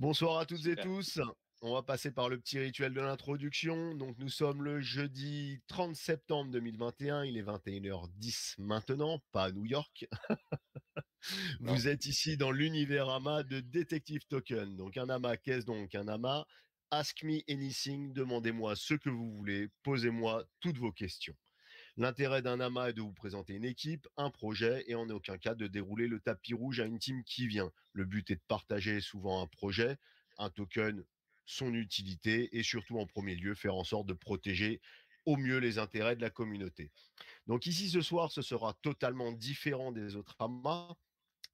Bonsoir à toutes et Super. tous. On va passer par le petit rituel de l'introduction. Donc nous sommes le jeudi 30 septembre 2021. Il est 21h10 maintenant, pas à New York. Non. Vous êtes ici dans l'univers AMA de Detective Token. Donc un AMA, qu'est-ce donc un AMA? Ask me anything, demandez-moi ce que vous voulez, posez-moi toutes vos questions. L'intérêt d'un AMA est de vous présenter une équipe, un projet et en aucun cas de dérouler le tapis rouge à une team qui vient. Le but est de partager souvent un projet, un token, son utilité et surtout en premier lieu faire en sorte de protéger au mieux les intérêts de la communauté. Donc ici ce soir ce sera totalement différent des autres AMA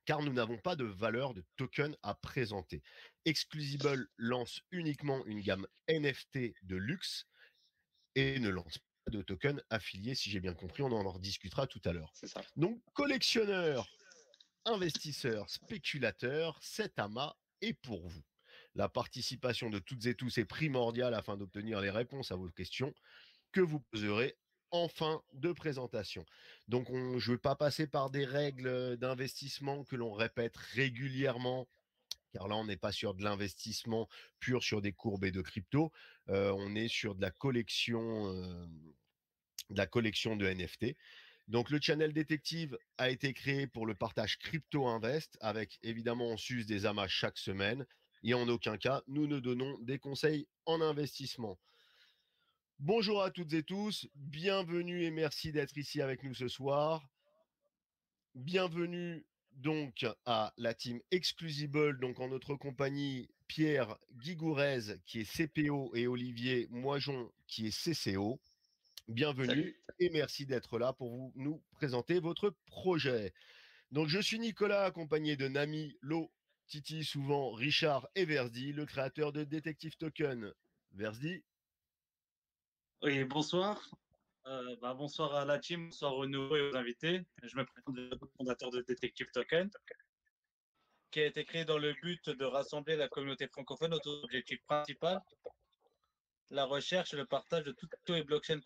car nous n'avons pas de valeur de token à présenter. Exclusible lance uniquement une gamme NFT de luxe et ne lance pas de token affilié, si j'ai bien compris, on en rediscutera tout à l'heure. C'est ça. Donc, collectionneurs, investisseurs, spéculateurs, cet amas est pour vous. La participation de toutes et tous est primordiale afin d'obtenir les réponses à vos questions que vous poserez en fin de présentation. Donc, je ne veux pas passer par des règles d'investissement que l'on répète régulièrement car là, on n'est pas sur de l'investissement pur sur des courbes et de crypto. On est sur de la collection de NFT. Donc, le channel détective a été créé pour le partage crypto invest avec évidemment en sus des amas chaque semaine. Et en aucun cas, nous ne donnons des conseils en investissement. Bonjour à toutes et tous, bienvenue et merci d'être ici avec nous ce soir. Bienvenue donc à la team Exclusible, donc en notre compagnie Pierre Guigourez qui est CPO et Olivier Moijon qui est CCO. Bienvenue Salut. et merci d'être là pour nous présenter votre projet. Donc je suis Nicolas accompagné de Nami, Lo, Titi, souvent Richard et Versdi, le créateur de Detective Token. Versdi, Oui, bonsoir. Bonsoir à la team, bonsoir au nouveau et aux invités. Je me présente le fondateur de Detective Token, qui a été créé dans le but de rassembler la communauté francophone autour de l'objectif principal, la recherche et le partage de toutes les blockchains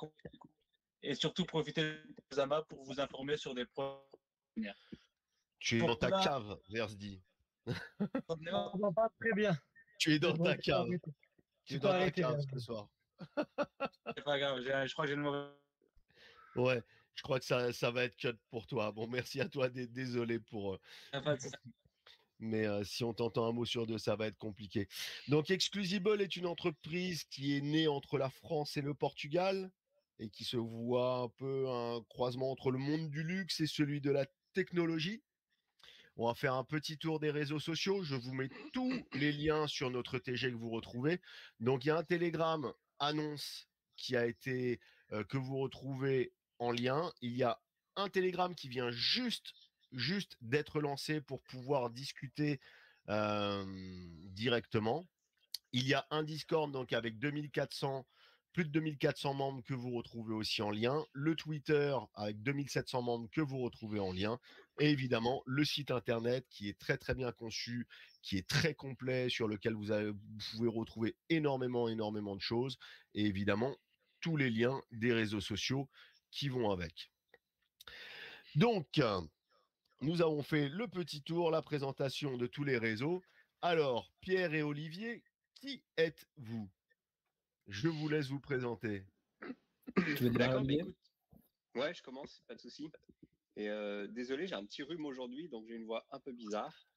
et surtout profiter des amas pour vous informer sur des projets. tu es dans Pour ta cela, cave, Versdi. On n'entend pas très bien. Tu es dans ta Tu peux cave. arrêter. Tu es Tu peux dans ta arrêter, cave ce Verdi. soir. c'est pas grave, je crois que j'ai le mauvais. Ouais, je crois que ça va être cut pour toi. Bon, merci à toi. Désolé pour. Mais si on t'entend un mot sur deux, ça va être compliqué. Donc, Exclusible est une entreprise qui est née entre la France et le Portugal et qui se voit un peu un croisement entre le monde du luxe et celui de la technologie. On va faire un petit tour des réseaux sociaux. Je vous mets tous les liens sur notre TG que vous retrouvez. Donc, il y a un Telegram annonce qui a été que vous retrouvez en lien. Il y a un Telegram qui vient juste d'être lancé pour pouvoir discuter directement. Il y a un Discord donc avec plus de 2400 membres que vous retrouvez aussi en lien, le Twitter avec 2700 membres que vous retrouvez en lien, et évidemment le site internet qui est très très bien conçu, qui est très complet, sur lequel vous pouvez retrouver énormément de choses, et évidemment tous les liens des réseaux sociaux qui vont avec. Donc, nous avons fait le petit tour, la présentation de tous les réseaux. Alors, Pierre et Olivier, qui êtes-vous? Je vous laisse vous présenter. Tu veux démarrer, D'accord, bah Olivier? écoute. Ouais, je commence, pas de souci. Et désolé, j'ai un petit rhume aujourd'hui, donc j'ai une voix un peu bizarre.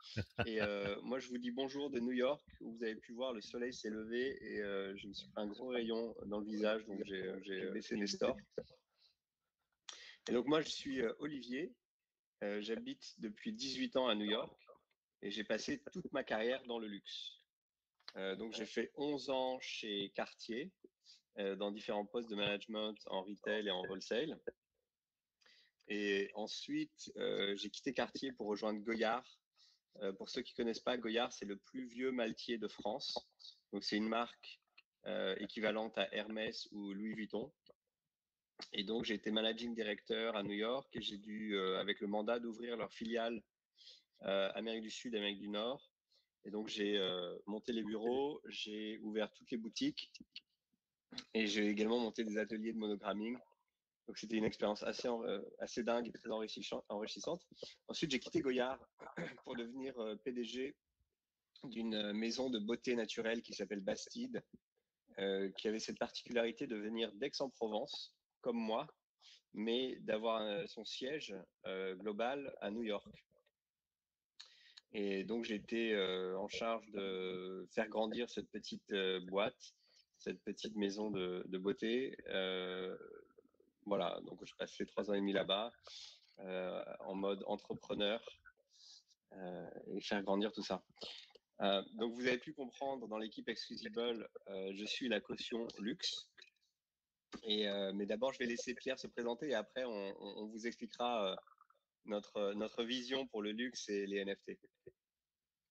Et moi, je vous dis bonjour de New York, où vous avez pu voir le soleil s'est levé et je me suis pris un gros rayon dans le visage, donc j'ai baissé mes stores. Et donc moi, je suis Olivier. J'habite depuis 18 ans à New York et j'ai passé toute ma carrière dans le luxe. Donc j'ai fait 11 ans chez Cartier, dans différents postes de management en retail et en wholesale. Et ensuite, j'ai quitté Cartier pour rejoindre Goyard. Pour ceux qui ne connaissent pas, Goyard, c'est le plus vieux maltier de France. Donc, c'est une marque équivalente à Hermès ou Louis Vuitton. Et donc, j'ai été managing director à New York et j'ai dû, avec le mandat d'ouvrir leur filiale Amérique du Sud, Amérique du Nord. Et donc, j'ai monté les bureaux, j'ai ouvert toutes les boutiques et j'ai également monté des ateliers de monogramming. Donc, c'était une expérience assez dingue et très enrichissante. Ensuite, j'ai quitté Goyard pour devenir PDG d'une maison de beauté naturelle qui s'appelle Bastide, qui avait cette particularité de venir d'Aix-en-Provence, comme moi, mais d'avoir son siège global à New York. Et donc j'étais en charge de faire grandir cette petite boîte, cette petite maison de beauté. Voilà, donc je passais 3 ans et demi là-bas en mode entrepreneur et faire grandir tout ça. Donc vous avez pu comprendre dans l'équipe Exclusible, je suis la caution luxe. Mais d'abord, je vais laisser Pierre se présenter et après, on vous expliquera notre vision pour le luxe et les NFT.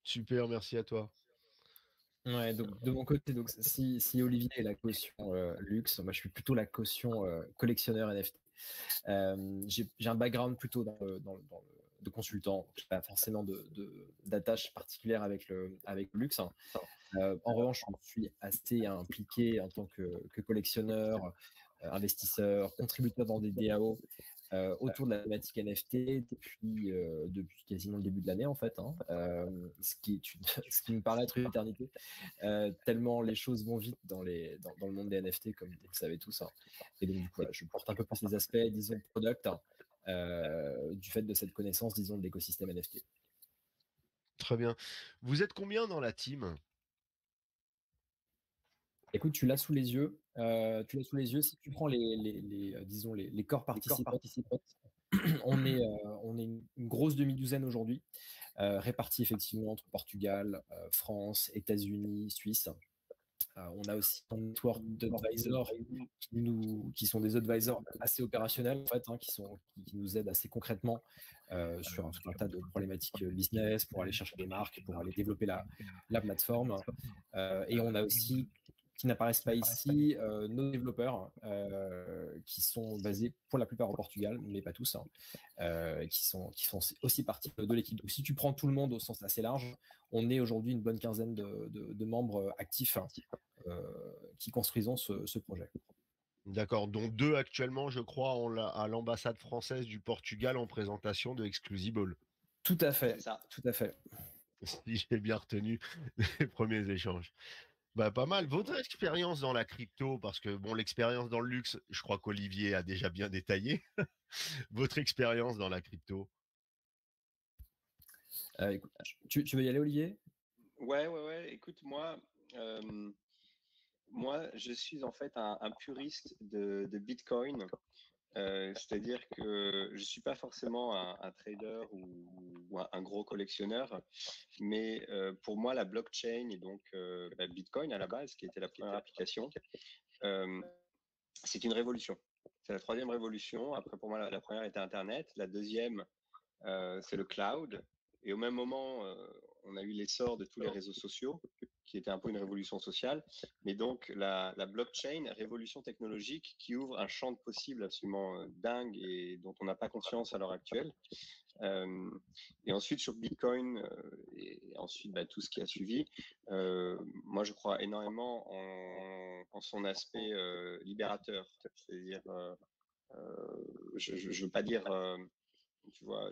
Super, merci à toi. Ouais, donc de mon côté, donc si Olivier est la caution luxe, moi je suis plutôt la caution collectionneur NFT. J'ai un background plutôt de consultant, pas forcément d'attache particulière avec le luxe. En revanche, je suis assez impliqué en tant que collectionneur, investisseur, contributeur dans des DAO autour de la thématique NFT depuis quasiment le début de l'année en fait, ce ce qui me paraît être une éternité, tellement les choses vont vite dans le monde des NFT comme vous le savez tous. Et donc du coup, voilà, je porte un peu plus les aspects, disons, product du fait de cette connaissance, disons, de l'écosystème NFT. Très bien. Vous êtes combien dans la team? Écoute, tu l'as sous les yeux. Si tu prends disons les corps participants, on est une grosse demi-douzaine aujourd'hui, répartis effectivement entre Portugal, France, États-Unis, Suisse. On a aussi un network d'advisors qui sont des advisors assez opérationnels en fait, qui nous aident assez concrètement sur tout un tas de problématiques business pour aller chercher des marques, pour aller développer la plateforme. Et on a aussi, qui n'apparaissent pas ici, nos développeurs qui sont basés pour la plupart au Portugal, mais pas tous, qui font aussi partie de l'équipe. Donc si tu prends tout le monde au sens assez large, on est aujourd'hui une bonne quinzaine de membres actifs qui construisons ce projet. D'accord, dont 2 actuellement, je crois, à l'ambassade française du Portugal en présentation de Exclusible. Tout à fait, C'est ça. tout à fait. Si j'ai bien retenu les premiers échanges. Bah, pas mal. Votre expérience dans la crypto, parce que bon, l'expérience dans le luxe, je crois qu'Olivier a déjà bien détaillé. Votre expérience dans la crypto. Écoute, tu veux y aller, Olivier? Ouais. Écoute, moi, je suis en fait un puriste de Bitcoin. C'est-à-dire que je suis pas forcément un trader ou un gros collectionneur, mais pour moi, la blockchain et donc la Bitcoin à la base, qui était la première application, c'est une révolution. C'est la troisième révolution. Après, pour moi, la première était Internet. La deuxième, c'est le cloud. Et au même moment, on a eu l'essor de tous les réseaux sociaux, qui était un peu une révolution sociale. Mais donc, la blockchain, révolution technologique qui ouvre un champ de possibles absolument dingue et dont on n'a pas conscience à l'heure actuelle. Et ensuite, sur Bitcoin, et ensuite tout ce qui a suivi, moi, je crois énormément en son aspect libérateur. C'est-à-dire, je ne veux pas dire tu vois,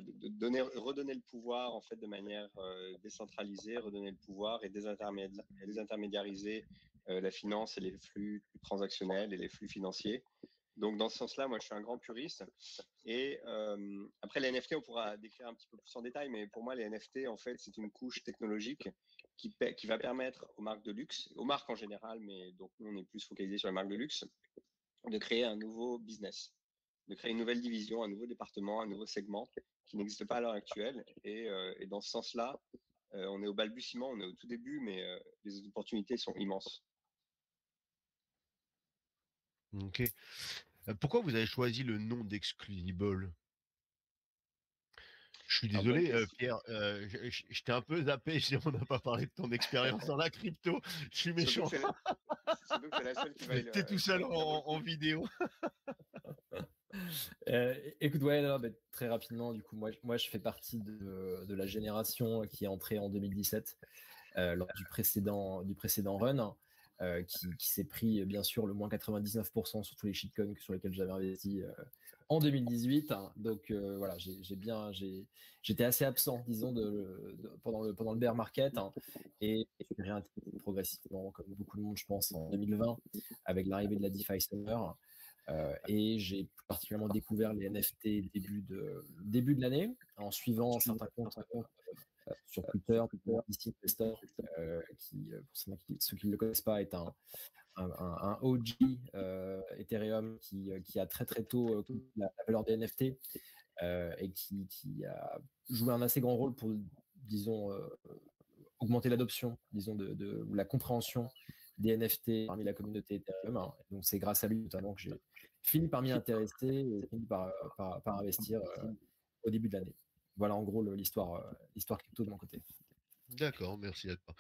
redonner le pouvoir en fait de manière décentralisée, redonner le pouvoir et désintermédiariser la finance et les flux transactionnels et les flux financiers. Donc dans ce sens-là, moi je suis un grand puriste. Et après les NFT, on pourra décrire un petit peu plus en détail, mais pour moi les NFT en fait c'est une couche technologique qui va permettre aux marques de luxe, aux marques en général, mais donc nous on est plus focalisé sur les marques de luxe, de créer un nouveau business, de créer une nouvelle division, un nouveau département, un nouveau segment qui n'existe pas à l'heure actuelle. Et dans ce sens-là, on est au balbutiement, on est au tout début, mais les opportunités sont immenses. Ok. Pourquoi vous avez choisi le nom d'Exclusible? Je suis Alors, bonne désolé, question. Pierre, je t'ai un peu zappé, on n'a pas parlé de ton expérience dans la crypto. Je suis méchant. Surtout que c'est la seule qui va T'es tout seul en vidéo. Écoute, ouais, non, très rapidement, du coup, moi, je fais partie de la génération qui est entrée en 2017 lors du précédent run, qui s'est pris, bien sûr, le moins 99% sur tous les shitcoins sur lesquels j'avais investi en 2018. Hein. Donc voilà, j'étais assez absent, disons, pendant le bear market, hein, et je suis réintégré progressivement, comme beaucoup de monde, je pense, en 2020, avec l'arrivée de la DeFi Summer. Et j'ai particulièrement découvert les NFT début de l'année, en suivant certains comptes sur Twitter, ici Investor, qui, pour ceux qui ne le connaissent pas, est un OG Ethereum qui a très très tôt la valeur des NFT et qui a joué un assez grand rôle pour, disons, augmenter l'adoption, disons, ou la compréhension des NFT parmi la communauté Ethereum. Hein. Donc c'est grâce à lui notamment que j'ai fini par m'y intéresser et fini par investir au début de l'année. Voilà en gros l'histoire crypto de mon côté. D'accord, merci à toi.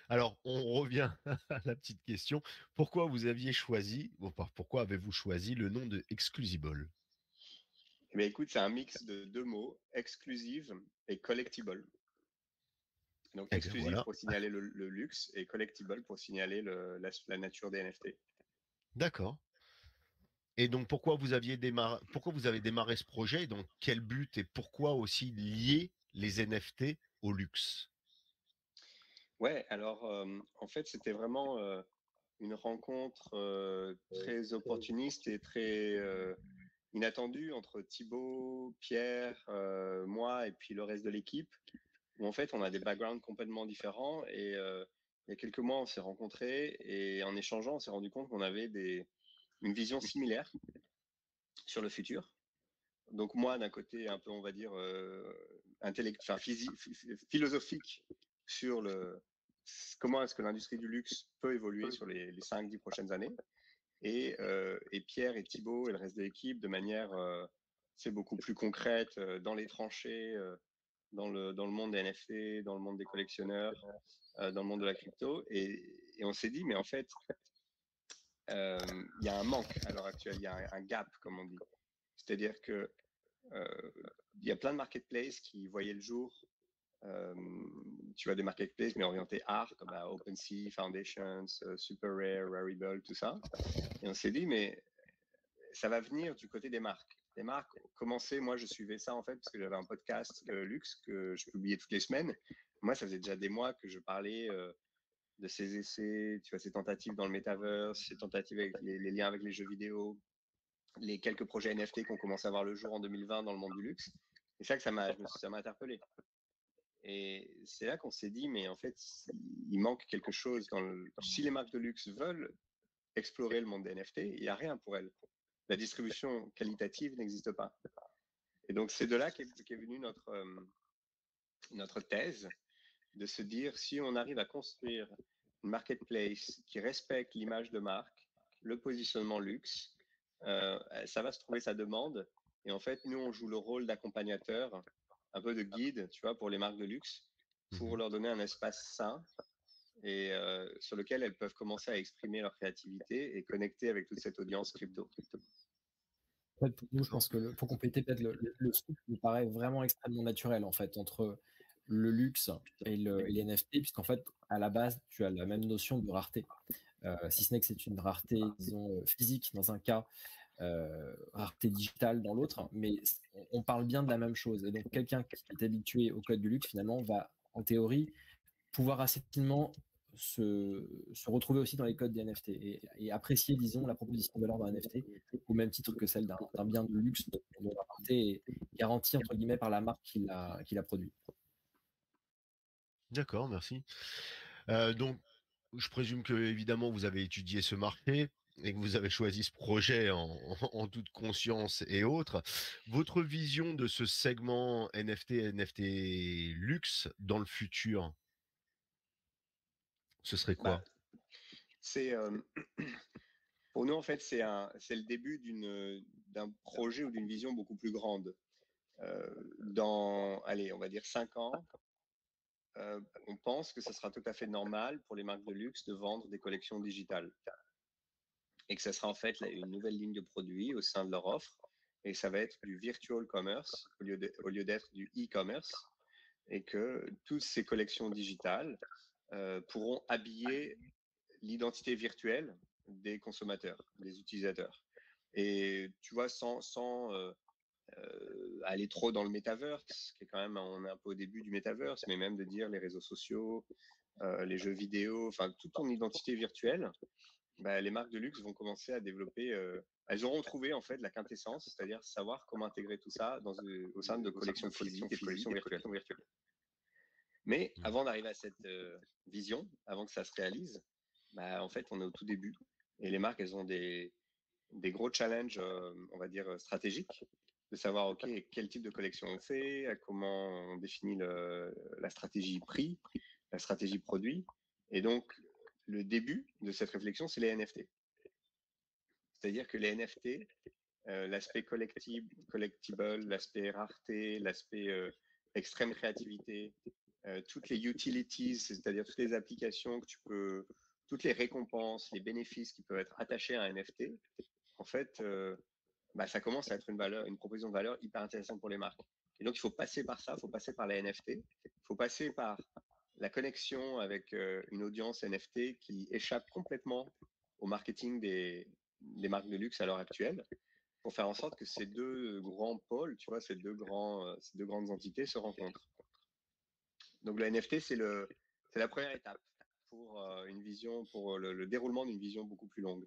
Alors, on revient à la petite question. Pourquoi pourquoi avez-vous choisi le nom de Exclusible? Eh bien, écoute, c'est un mix de deux mots, exclusive et collectible. Donc, Eh bien exclusive voilà, pour signaler le luxe et collectible pour signaler la nature des NFT. d'accord. Et donc, pourquoi vous avez démarré ce projet? Dans quel but et pourquoi aussi lier les NFT au luxe? Ouais, alors en fait, c'était vraiment une rencontre très opportuniste et très inattendue entre Thibaut, Pierre, moi et puis le reste de l'équipe, où en fait, on a des backgrounds complètement différents et il y a quelques mois, on s'est rencontrés et en échangeant, on s'est rendu compte qu'on avait une vision similaire sur le futur. Donc moi, d'un côté, un peu, on va dire, philosophique sur comment est-ce que l'industrie du luxe peut évoluer sur les 5-10 prochaines années. Et Pierre et Thibaut et le reste de l'équipe, de manière c'est beaucoup plus concrète, dans les tranchées, dans le monde des NFT, dans le monde des collectionneurs, dans le monde de la crypto. Et on s'est dit, mais en fait, il y a un manque à l'heure actuelle, il y a un gap, comme on dit. C'est-à-dire que il y a plein de marketplaces qui voyaient le jour. Tu vois, des marketplaces, mais orientés art, comme OpenSea, Foundations, Super Rare, Rarible, tout ça. Et on s'est dit, mais ça va venir du côté des marques. Les marques commençaient, moi je suivais ça en fait, parce que j'avais un podcast luxe que je publiais toutes les semaines. Moi, ça faisait déjà des mois que je parlais de ces essais, tu vois, ces tentatives dans le metaverse, ces tentatives avec les liens avec les jeux vidéo, les quelques projets NFT qu'on commence à voir le jour en 2020 dans le monde du luxe. Et ça que ça m'a interpellé. Et c'est là qu'on s'est dit, mais en fait, il manque quelque chose. Si les marques de luxe veulent explorer le monde des NFT, il n'y a rien pour elles. La distribution qualitative n'existe pas. Et donc, c'est de là qu'est venue notre thèse, de se dire, si on arrive à construire une marketplace qui respecte l'image de marque, le positionnement luxe, ça va se trouver sa demande. Et en fait, nous, on joue le rôle d'accompagnateur, un peu de guide, tu vois, pour les marques de luxe, pour leur donner un espace sain et sur lequel elles peuvent commencer à exprimer leur créativité et connecter avec toute cette audience crypto. En fait, pour nous, je pense que pour compléter peut-être le truc me paraît vraiment extrêmement naturel en fait entre le luxe et les NFT, puisqu'en fait, à la base, tu as la même notion de rareté. Si ce n'est que c'est une rareté, disons, physique dans un cas, rareté digitale dans l'autre, mais on parle bien de la même chose. Et donc, quelqu'un qui est habitué au code du luxe, finalement, va, en théorie, pouvoir assez facilement se retrouver aussi dans les codes des NFT et apprécier, disons, la proposition de valeur d'un NFT au même titre que celle d'un bien de luxe dont la rareté est garantie, entre guillemets, par la marque qui l'a produit. D'accord, merci. Donc, je présume que évidemment vous avez étudié ce marché et que vous avez choisi ce projet en toute conscience et autres. Votre vision de ce segment NFT luxe dans le futur, ce serait Bah, quoi? c'est pour nous en fait c'est le début d'un projet ou d'une vision beaucoup plus grande. Dans allez, on va dire 5 ans, on pense que ce sera tout à fait normal pour les marques de luxe de vendre des collections digitales et que ce sera en fait une nouvelle ligne de produits au sein de leur offre et ça va être du virtual commerce au lieu d'être du e-commerce et que toutes ces collections digitales pourront habiller l'identité virtuelle des consommateurs, des utilisateurs. Et tu vois, sans aller trop dans le metaverse, qui est quand même, on est un peu au début du metaverse, mais même de dire les réseaux sociaux, les jeux vidéo, enfin toute ton identité virtuelle, les marques de luxe vont commencer à développer. Elles auront trouvé en fait la quintessence, c'est-à-dire savoir comment intégrer tout ça au sein de collections physiques et de collections virtuelles. Mais avant d'arriver à cette vision, avant que ça se réalise, en fait, on est au tout début. Et les marques, elles ont des gros challenges, on va dire, stratégiques, de savoir, OK, quel type de collection on fait, comment on définit la stratégie prix, la stratégie produit. Et donc, le début de cette réflexion, c'est les NFT. C'est-à-dire que les NFT, l'aspect collectible, l'aspect rareté, l'aspect extrême créativité, toutes les utilities, c'est-à-dire toutes les applications que tu peux, toutes les récompenses, les bénéfices qui peuvent être attachés à un NFT, en fait, ça commence à être une proposition de valeur hyper intéressante pour les marques. Et donc, il faut passer par ça, il faut passer par les NFT, il faut passer par la connexion avec une audience NFT qui échappe complètement au marketing des marques de luxe à l'heure actuelle, pour faire en sorte que ces deux grands pôles, tu vois, ces deux grandes entités se rencontrent. Donc le NFT, c'est la première étape pour une vision, pour le déroulement d'une vision beaucoup plus longue.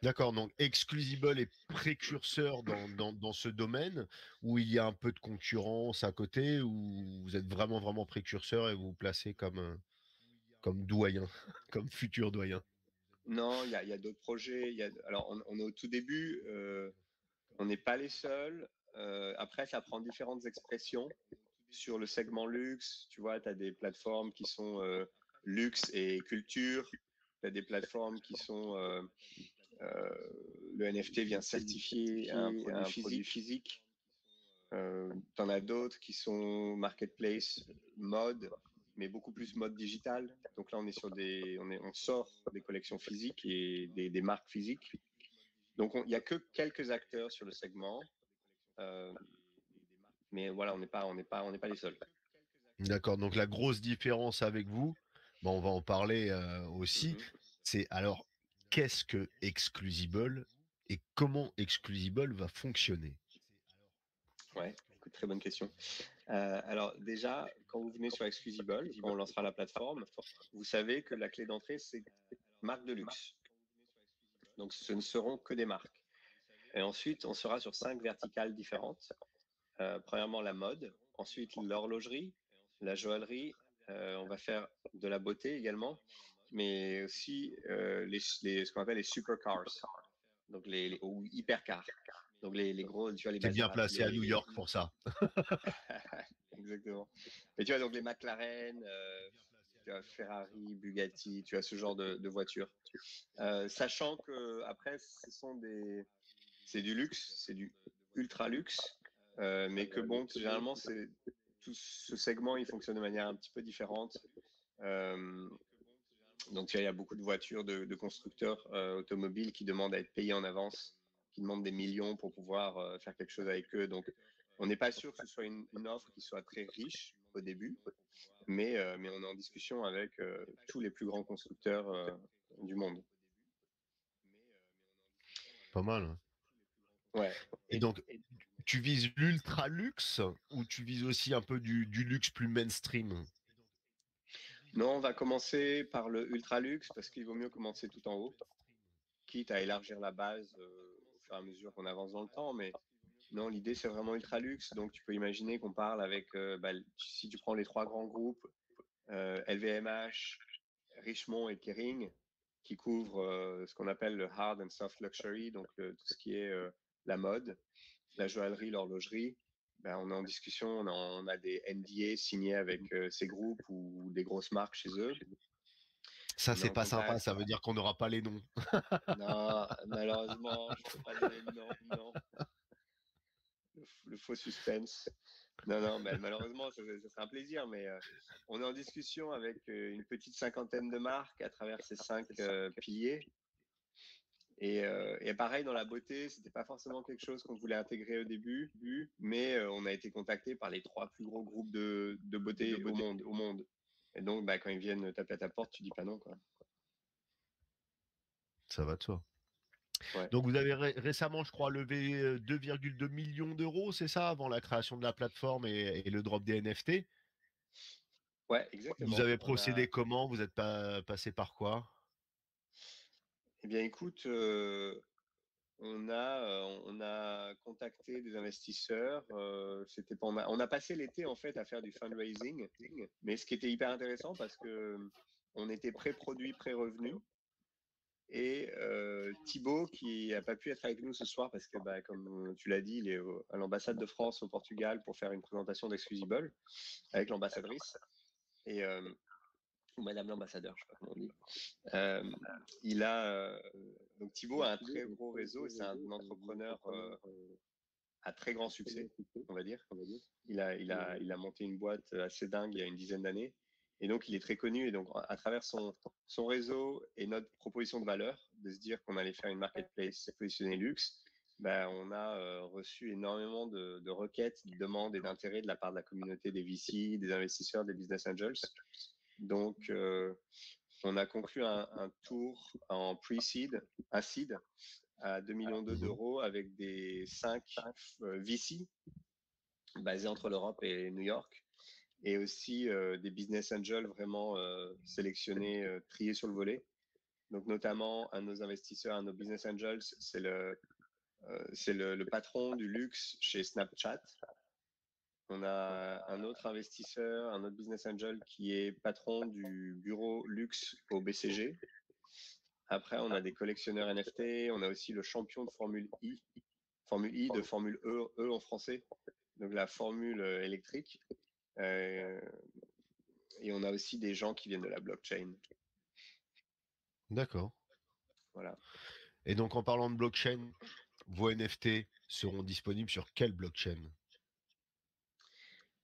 D'accord, donc Exclusible est précurseur dans ce domaine où il y a un peu de concurrence à côté, où vous êtes vraiment précurseur et vous vous placez comme doyen, comme futur doyen. Non, il y a d'autres projets. Alors, on est au tout début. On n'est pas les seuls. Après, ça prend différentes expressions. Sur le segment luxe, tu vois, tu as des plateformes qui sont luxe et culture. Tu as des plateformes qui sont... le NFT vient certifier un produit physique. Tu en as d'autres qui sont marketplace, mode, mais beaucoup plus mode digital. Donc là, on est sur on sort des collections physiques et des marques physiques. Donc il n'y a que quelques acteurs sur le segment, mais voilà, on n'est pas les seuls. D'accord, donc la grosse différence avec vous, on va en parler aussi, c'est alors qu'est-ce que Exclusible et comment Exclusible va fonctionner? Ouais, écoute, très bonne question. Alors déjà, quand vous venez sur Exclusible, quand on lancera la plateforme, vous savez que la clé d'entrée, c'est marque de luxe. Donc ce ne seront que des marques. Et ensuite, on sera sur 5 verticales différentes. Premièrement, la mode, ensuite l'horlogerie, la joaillerie, on va faire de la beauté également, mais aussi ce qu'on appelle les supercars, donc ou hypercars. Donc les gros, tu vois, les T'es bien Maserati, placé à New York pour ça. Exactement. Et tu vois, donc les McLaren, tu as Ferrari, Bugatti, tu as ce genre de voitures. Sachant que après, c'est du luxe, c'est du ultra luxe, mais que bon, généralement, tout ce segment, il fonctionne de manière un petit peu différente. Donc, il y a beaucoup de voitures de constructeurs automobiles qui demandent à être payés en avance, qui demandent des millions pour pouvoir faire quelque chose avec eux. Donc, on n'est pas sûr que ce soit une offre qui soit très riche au début, mais on est en discussion avec tous les plus grands constructeurs du monde. Pas mal. Hein. Ouais. Et donc, tu vises l'ultra luxe ou tu vises aussi un peu du luxe plus mainstream? Non, on va commencer par le ultra luxe parce qu'il vaut mieux commencer tout en haut, quitte à élargir la base au fur et à mesure qu'on avance dans le temps. Mais non, l'idée c'est vraiment ultra luxe. Donc tu peux imaginer qu'on parle avec, si tu prends les trois grands groupes, LVMH, Richemont et Kering, qui couvrent ce qu'on appelle le hard and soft luxury, donc tout ce qui est la mode, la joaillerie, l'horlogerie. On est en discussion, on a des NDA signés avec ces groupes ou des grosses marques chez eux. Ça, c'est pas sympa, ça veut dire qu'on n'aura pas les noms. Non, malheureusement, je peux pas donner le nom, non. Le faux suspense. Non, malheureusement, ça serait un plaisir, mais on est en discussion avec une petite cinquantaine de marques à travers ces 5 piliers. Et pareil, dans la beauté, c'était pas forcément quelque chose qu'on voulait intégrer au début, mais on a été contacté par les 3 plus gros groupes de beauté au monde. Et donc, quand ils viennent taper à ta porte, tu dis pas non, quoi. Ça va de soi. Ouais. Donc vous avez récemment, je crois, levé 2,2 millions d'euros, c'est ça, avant la création de la plateforme et le drop des NFT. Ouais, Vous exactement. avez procédé comment? Vous êtes pas passé par quoi? Eh bien, écoute, on a contacté des investisseurs. On a passé l'été en fait à faire du fundraising, mais ce qui était hyper intéressant parce que on était pré-produit, pré-revenu. Et Thibaut, qui n'a pas pu être avec nous ce soir parce que, bah, comme tu l'as dit, il est à l'ambassade de France au Portugal pour faire une présentation d'Exclusible avec l'ambassadrice et ou Madame l'ambassadeur, je sais pas comment on dit. Euh, il a donc Thibaut a un très gros réseau et c'est un entrepreneur à très grand succès, on va dire. Il a monté une boîte assez dingue il y a une dizaine d'années. Et donc, il est très connu. Et donc, à travers son réseau et notre proposition de valeur, de se dire qu'on allait faire une marketplace positionnée luxe, ben, on a reçu énormément de requêtes, de demandes et d'intérêts de la part de la communauté des VC, des investisseurs, des business angels. Donc, on a conclu un tour en pre-seed, un seed à 2 millions Mhm. d'euros avec des 5 VC basés entre l'Europe et New York et aussi des business angels vraiment sélectionnés, triés sur le volet. Donc notamment un de nos investisseurs, un de nos business angels, c'est le patron du luxe chez Snapchat. On a un autre investisseur, un autre business angel qui est patron du bureau luxe au BCG. Après, on a des collectionneurs NFT, on a aussi le champion de Formule I de Formule E en français, donc la formule électrique. Euh, et on a aussi des gens qui viennent de la blockchain. D'accord. Voilà. Et donc en parlant de blockchain, vos NFT seront disponibles sur quelle blockchain?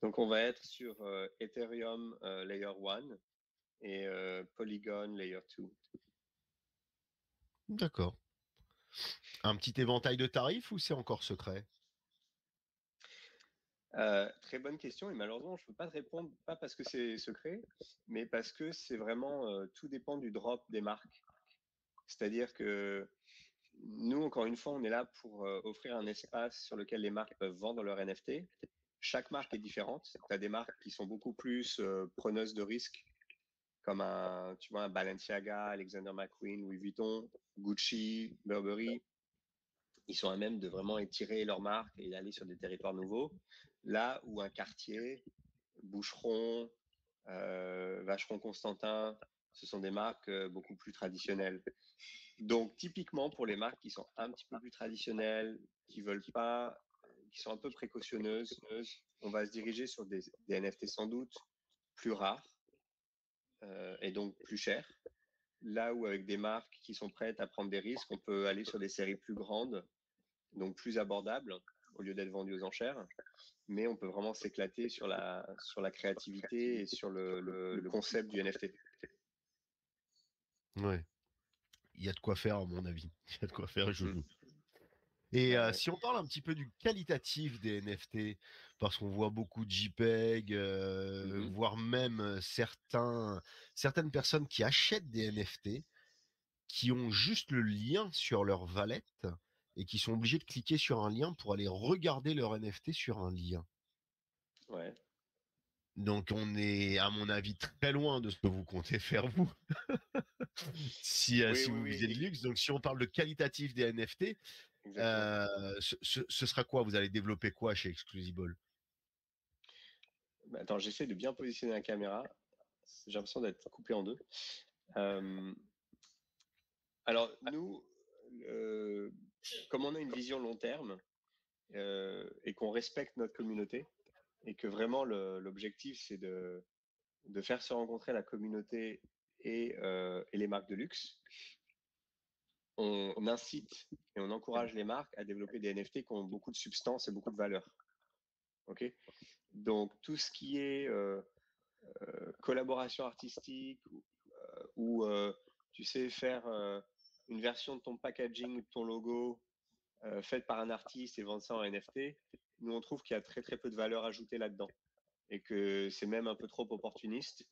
Donc on va être sur Ethereum Layer 1 et Polygon Layer 2. D'accord. Un petit éventail de tarifs ou c'est encore secret? Très bonne question et malheureusement je ne peux pas te répondre, pas parce que c'est secret, mais parce que c'est vraiment tout dépend du drop des marques. C'est-à-dire que nous, encore une fois, on est là pour offrir un espace sur lequel les marques peuvent vendre leurs NFT. Chaque marque est différente. Tu as des marques qui sont beaucoup plus preneuses de risques, comme tu vois, un Balenciaga, Alexander McQueen, Louis Vuitton, Gucci, Burberry. Ils sont à même de vraiment étirer leur marque et d'aller sur des territoires nouveaux. Là où un Cartier, Boucheron, Vacheron Constantin, ce sont des marques beaucoup plus traditionnelles. Donc, typiquement, pour les marques qui sont un petit peu plus traditionnelles, qui veulent pas, qui sont un peu précautionneuses, on va se diriger sur des NFT sans doute plus rares et donc plus chers. Là où avec des marques qui sont prêtes à prendre des risques, on peut aller sur des séries plus grandes, donc plus abordables, au lieu d'être vendues aux enchères. Mais on peut vraiment s'éclater sur la créativité et sur le concept du NFT. Ouais. Il y a de quoi faire, à mon avis. Il y a de quoi faire, je Mm. joue. Et Bah ouais. si on parle un petit peu du qualitatif des NFT, parce qu'on voit beaucoup de JPEG, Mhm. voire même certaines personnes qui achètent des NFT, qui ont juste le lien sur leur wallet et qui sont obligés de cliquer sur un lien pour aller regarder leur NFT sur un lien. Ouais. Donc on est, à mon avis, très loin de ce que vous comptez faire vous, Oui, si oui, vous oui, visez le luxe. Donc si on parle de qualitatif des NFT, exactement. ce sera quoi? Vous allez développer quoi chez Exclusible? Bah, attends, j'essaie de bien positionner la caméra. J'ai l'impression d'être coupé en deux. Euh, alors, nous, euh, comme on a une vision long terme et qu'on respecte notre communauté, et que vraiment l'objectif, c'est de faire se rencontrer la communauté et les marques de luxe, on incite et on encourage les marques à développer des NFT qui ont beaucoup de substance et beaucoup de valeur. Ok. Donc, tout ce qui est collaboration artistique ou tu sais, faire une version de ton packaging ou de ton logo faite par un artiste et vendre ça en NFT, nous on trouve qu'il y a très très peu de valeur ajoutée là-dedans et que c'est même un peu trop opportuniste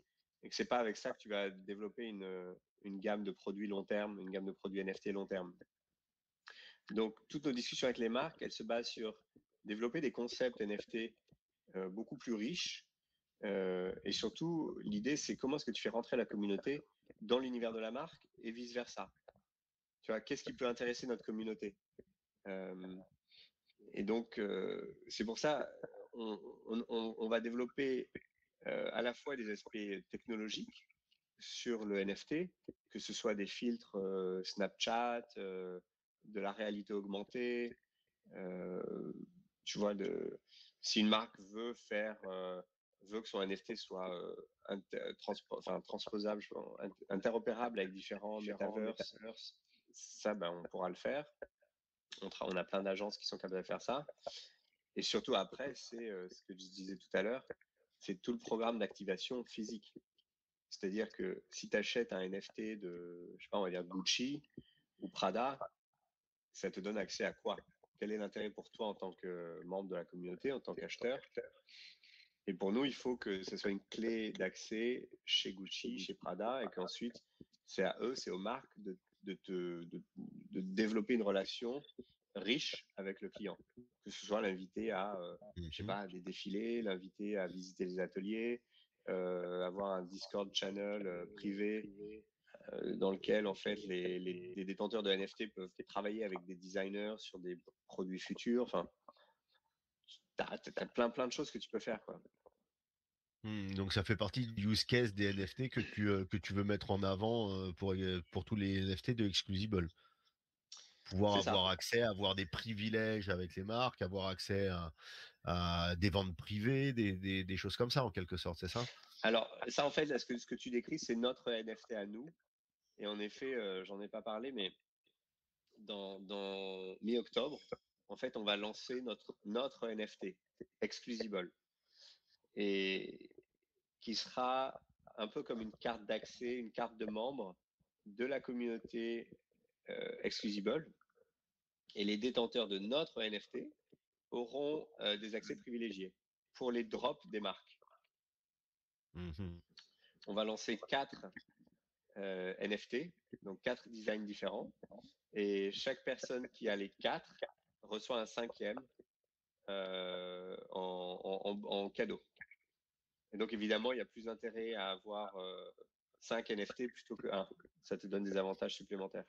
et que c'est pas avec ça que tu vas développer une gamme de produits long terme, une gamme de produits NFT long terme. Donc, toutes nos discussions avec les marques, elles se basent sur développer des concepts NFT beaucoup plus riches. Et surtout, l'idée, c'est comment est-ce que tu fais rentrer la communauté dans l'univers de la marque et vice-versa. Tu vois, qu'est-ce qui peut intéresser notre communauté? Et donc, c'est pour ça, on va développer à la fois des aspects technologiques sur le NFT, que ce soit des filtres Snapchat, de la réalité augmentée. Tu vois, si une marque veut que son NFT soit transposable, interopérable avec différents metaverses, ça, ben, on pourra le faire. On a plein d'agences qui sont capables de faire ça. Et surtout après, c'est ce que je disais tout à l'heure, c'est tout le programme d'activation physique. C'est-à-dire que si tu achètes un NFT de, je sais pas, on va dire Gucci ou Prada, ça te donne accès à quoi? Quel est l'intérêt pour toi en tant que membre de la communauté, en tant qu'acheteur? Et pour nous, il faut que ce soit une clé d'accès chez Gucci, chez Prada, et qu'ensuite, c'est à eux, c'est aux marques de développer une relation riche avec le client. Que ce soit l'inviter à, je sais pas, des défilés, l'inviter à visiter les ateliers, avoir un Discord channel privé dans lequel en fait les détenteurs de NFT peuvent travailler avec des designers sur des produits futurs. Enfin, t'as plein de choses que tu peux faire, quoi. Donc ça fait partie du use case des NFT que tu veux mettre en avant pour tous les NFT de Exclusible. Pouvoir C'est ça. avoir accès, avoir des privilèges avec les marques, avoir accès à des ventes privées, des choses comme ça en quelque sorte, c'est ça? Alors ça, en fait, là, ce que tu décris, c'est notre NFT à nous. Et en effet, j'en ai pas parlé, mais dans mi-octobre, en fait, on va lancer notre NFT, Exclusible, et qui sera un peu comme une carte d'accès, une carte de membre de la communauté Exclusible. Et les détenteurs de notre NFT auront des accès privilégiés pour les drops des marques. Mmh. On va lancer 4 NFT, donc 4 designs différents. Et chaque personne qui a les 4 reçoit un 5e en cadeau. Et donc, évidemment, il y a plus d'intérêt à avoir 5 NFT plutôt que 1. Ça te donne des avantages supplémentaires.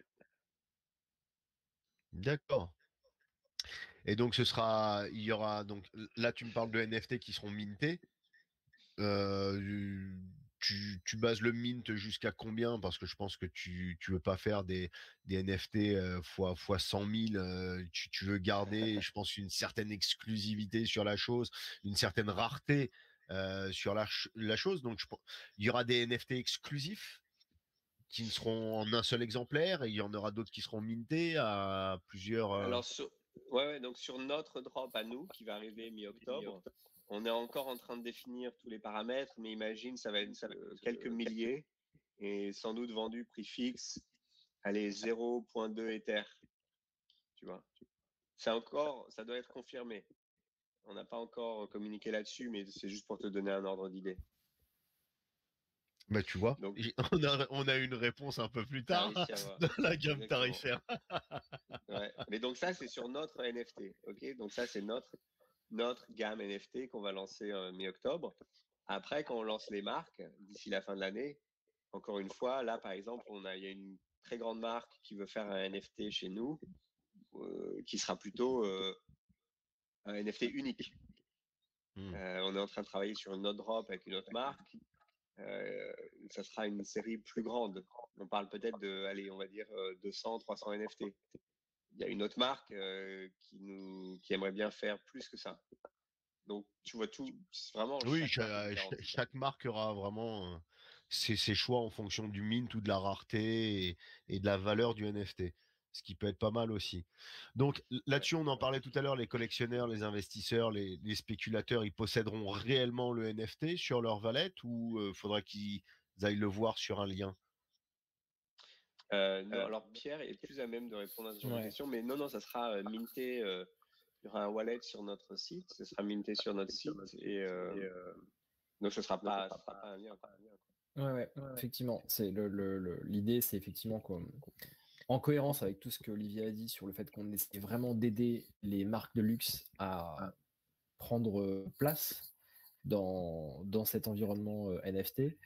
D'accord. Et donc il y aura donc là tu me parles de NFT qui seront mintés. Tu bases le mint jusqu'à combien? Parce que je pense que tu veux pas faire des NFT fois 100 000. Tu veux garder, je pense, une certaine exclusivité sur la chose, une certaine rareté sur la chose. Donc il y aura des NFT exclusifs qui ne seront en un seul exemplaire et il y en aura d'autres qui seront mintés à plusieurs. Alors, ouais, donc sur notre drop à nous, qui va arriver mi-octobre, on est encore en train de définir tous les paramètres, mais imagine, ça va être quelques milliers et sans doute vendu prix fixe, allez, 0,2 Ether, tu vois. Ça doit être confirmé. On n'a pas encore communiqué là-dessus, mais c'est juste pour te donner un ordre d'idée. Bah tu vois, Donc, on a une réponse un peu plus t'as tard réussi à voir. dans la gamme Exactement. tarifaire. Ouais. Mais donc ça, c'est sur notre NFT, ok? Donc ça, c'est notre gamme NFT qu'on va lancer mi-octobre. Après, quand on lance les marques, d'ici la fin de l'année, encore une fois, là, par exemple, il y a une très grande marque qui veut faire un NFT chez nous, qui sera plutôt un NFT unique. On est en train de travailler sur une autre drop avec une autre marque. Ça sera une série plus grande. On parle peut-être de, allez, on va dire 200, 300 NFT. Il y a une autre marque qui aimerait bien faire plus que ça. Donc, tu vois tout, vraiment, Oui, chaque marque est différente. chaque marque aura vraiment ses choix en fonction du mint ou de la rareté et de la valeur du NFT, ce qui peut être pas mal aussi. Donc là-dessus, on en parlait tout à l'heure, les collectionneurs, les investisseurs, les spéculateurs, ils posséderont réellement le NFT sur leur wallet ou faudra qu'ils aillent le voir sur un lien? Non, alors Pierre est plus à même de répondre à ce genre de questions, mais non, ça sera minté. Il y aura un wallet sur notre site, ce sera minté sur notre site et donc ce sera pas un lien. Ouais, effectivement. C'est l'idée, c'est effectivement En cohérence avec tout ce que Olivier a dit sur le fait qu'on essaie vraiment d'aider les marques de luxe à prendre place dans cet environnement NFT.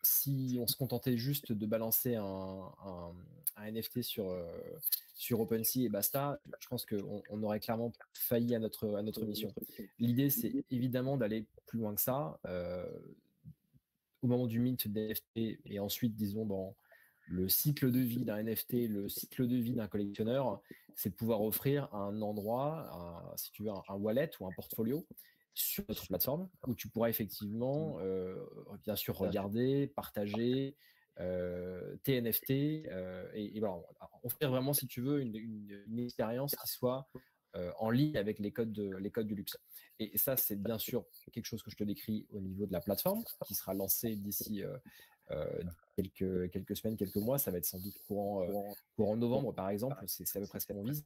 Si on se contentait juste de balancer un NFT sur OpenSea et basta, je pense qu'on aurait clairement failli à notre mission. L'idée, c'est évidemment d'aller plus loin que ça. Au moment du mint des NFT et ensuite, disons, dans le cycle de vie d'un NFT, le cycle de vie d'un collectionneur, c'est de pouvoir offrir un endroit, si tu veux, un wallet ou un portfolio sur notre plateforme où tu pourras effectivement, bien sûr, regarder, partager tes NFT et voilà, offrir vraiment, si tu veux, une expérience qui soit en ligne avec les codes du luxe. Et ça, c'est bien sûr quelque chose que je te décris au niveau de la plateforme qui sera lancée d'ici quelques semaines, quelques mois. Ça va être sans doute courant novembre, par exemple. C'est à peu près ce qu'on vise.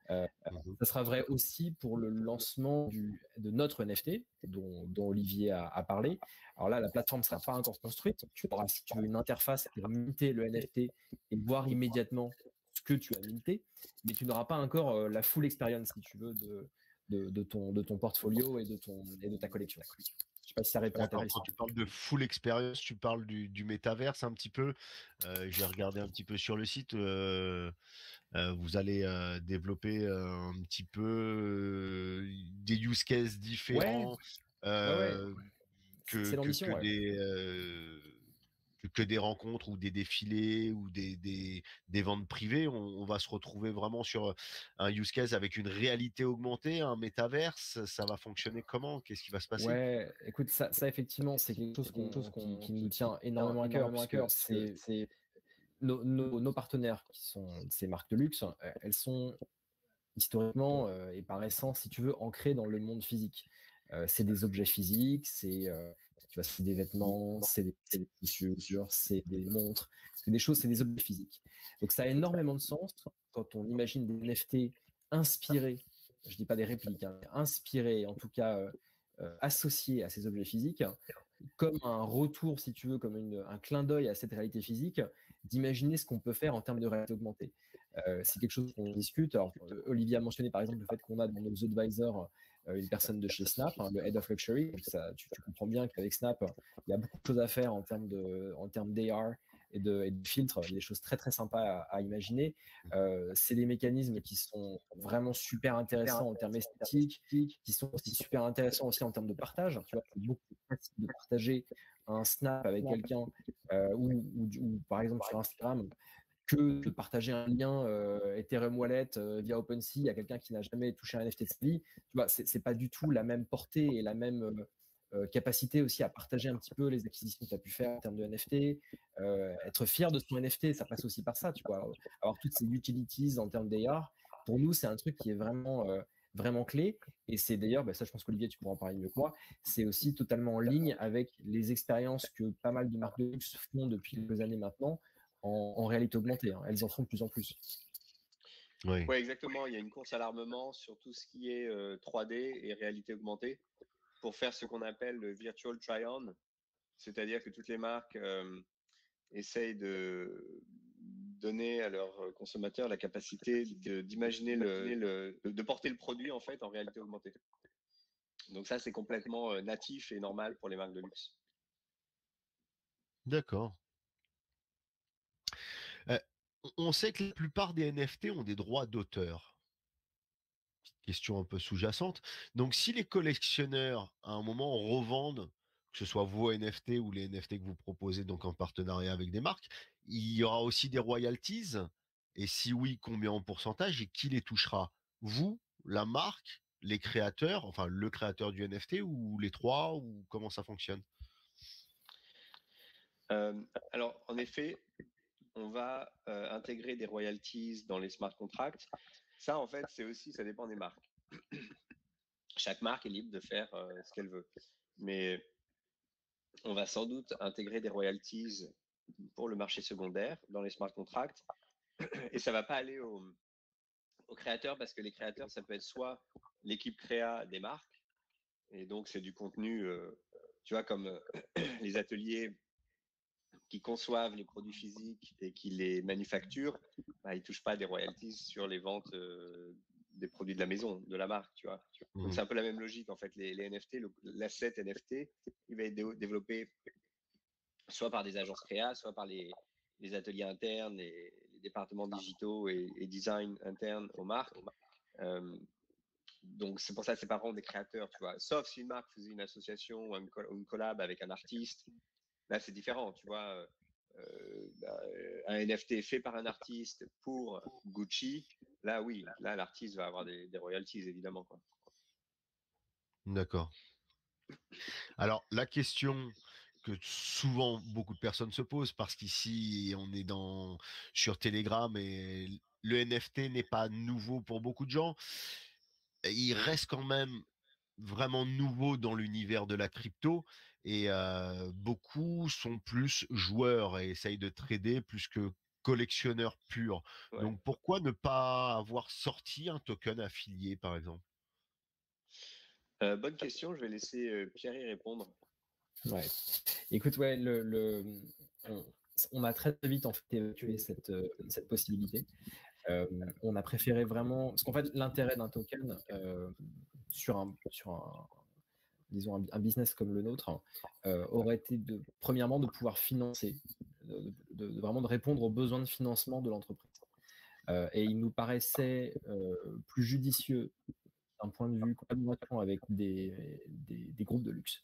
Ça sera vrai aussi pour le lancement de notre NFT dont Olivier a parlé. Alors là, la plateforme ne sera pas encore construite. Tu auras, si tu veux, une interface pour minter le NFT et voir immédiatement ce que tu as minté, mais tu n'auras pas encore la full expérience, si tu veux, de ton portfolio et de ta collection. Je ne sais pas si ça répond à ta question. Quand tu parles de full expérience, tu parles du métaverse un petit peu. J'ai regardé un petit peu sur le site. Vous allez développer un petit peu des use cases différents Ouais. C'est l'ambition. Que des rencontres ou des défilés ou des ventes privées. On va se retrouver vraiment sur un use case avec une réalité augmentée, un métaverse. Ça va fonctionner comment? Qu'est-ce qui va se passer? Ouais, écoute, ça effectivement, c'est quelque chose qui nous tient énormément à cœur, puisque c'est nos partenaires qui sont ces marques de luxe, elles sont historiquement et par essence, si tu veux, ancrées dans le monde physique. C'est des objets physiques, c'est des vêtements, c'est des chaussures, c'est des montres, c'est des objets physiques. Donc ça a énormément de sens quand on imagine des NFT inspirés, je dis pas des répliques, hein, inspirés, en tout cas associés à ces objets physiques, comme un retour, si tu veux, comme un clin d'œil à cette réalité physique, d'imaginer ce qu'on peut faire en termes de réalité augmentée. C'est quelque chose qu'on discute. Alors, Olivier a mentionné par exemple le fait qu'on a dans nos advisors une personne de chez Snap, hein, le Head of Luxury. Donc ça, tu comprends bien qu'avec Snap, il y a beaucoup de choses à faire en termes d'AR et de filtres. Il y a des choses très très sympas à imaginer. C'est des mécanismes qui sont vraiment super intéressants en termes esthétiques, qui sont aussi super intéressants aussi en termes de partage. Tu vois, c'est beaucoup plus facile de partager un snap avec quelqu'un ou par exemple sur Instagram que de partager un lien Ethereum Wallet via OpenSea à quelqu'un qui n'a jamais touché un NFT de sa vie. Tu vois, c'est pas du tout la même portée et la même capacité aussi à partager un petit peu les acquisitions que tu as pu faire en termes de NFT. Être fier de son NFT, ça passe aussi par ça, tu vois. Avoir toutes ces utilities en termes d'AR, pour nous, c'est un truc qui est vraiment clé. Et c'est d'ailleurs, ça je pense qu'Olivier, tu pourras en parler mieux que moi, c'est aussi totalement en ligne avec les expériences que pas mal de marques de luxe font depuis quelques années maintenant en réalité augmentée. Hein. Elles en font de plus en plus. Oui, exactement. Il y a une course à l'armement sur tout ce qui est 3D et réalité augmentée pour faire ce qu'on appelle le virtual try-on, c'est-à-dire que toutes les marques essayent de donner à leurs consommateurs la capacité d'imaginer de porter le produit en fait en réalité augmentée. Donc ça, c'est complètement natif et normal pour les marques de luxe. D'accord. On sait que la plupart des NFT ont des droits d'auteur. Question un peu sous-jacente. Donc, si les collectionneurs, à un moment, revendent, que ce soit vos NFT ou les NFT que vous proposez donc en partenariat avec des marques, il y aura aussi des royalties. Et si oui, combien en pourcentage et qui les touchera? Vous, la marque, les créateurs, enfin le créateur du NFT ou les trois, ou comment ça fonctionne? Alors, en effet, on va intégrer des royalties dans les smart contracts. Ça, en fait, ça dépend des marques. Chaque marque est libre de faire ce qu'elle veut. Mais on va sans doute intégrer des royalties pour le marché secondaire dans les smart contracts. Et ça ne va pas aller aux créateurs parce que les créateurs, ça peut être soit l'équipe créa des marques, et donc c'est du contenu, tu vois, comme les ateliers qui conçoivent les produits physiques et qui les manufacturent, bah, ils touchent pas des royalties sur les ventes des produits de la maison, de la marque, tu vois. Donc c'est un peu la même logique en fait. Les NFT, l'asset NFT, il va être développé soit par des agences créa, soit par les ateliers internes, les départements digitaux et design internes aux marques. Donc c'est pour ça que c'est pas vraiment des créateurs, tu vois. Sauf si une marque faisait une association ou une collab avec un artiste, là c'est différent, tu vois. Un NFT fait par un artiste pour Gucci, là oui, là l'artiste va avoir des royalties évidemment, quoi. D'accord. Alors, la question que souvent beaucoup de personnes se posent, parce qu'ici on est sur Telegram et le NFT n'est pas nouveau pour beaucoup de gens, il reste quand même vraiment nouveau dans l'univers de la crypto et beaucoup sont plus joueurs et essayent de trader plus que collectionneurs purs. Ouais. Donc pourquoi ne pas avoir sorti un token affilié, par exemple? Bonne question, je vais laisser Pierre y répondre. Ouais. Écoute, ouais, on a très vite en fait évacué cette possibilité. On a préféré vraiment, parce qu'en fait, l'intérêt d'un token sur un disons un business comme le nôtre aurait été premièrement de pouvoir financer, vraiment de répondre aux besoins de financement de l'entreprise. Et il nous paraissait plus judicieux d'un point de vue collaboration avec des groupes de luxe,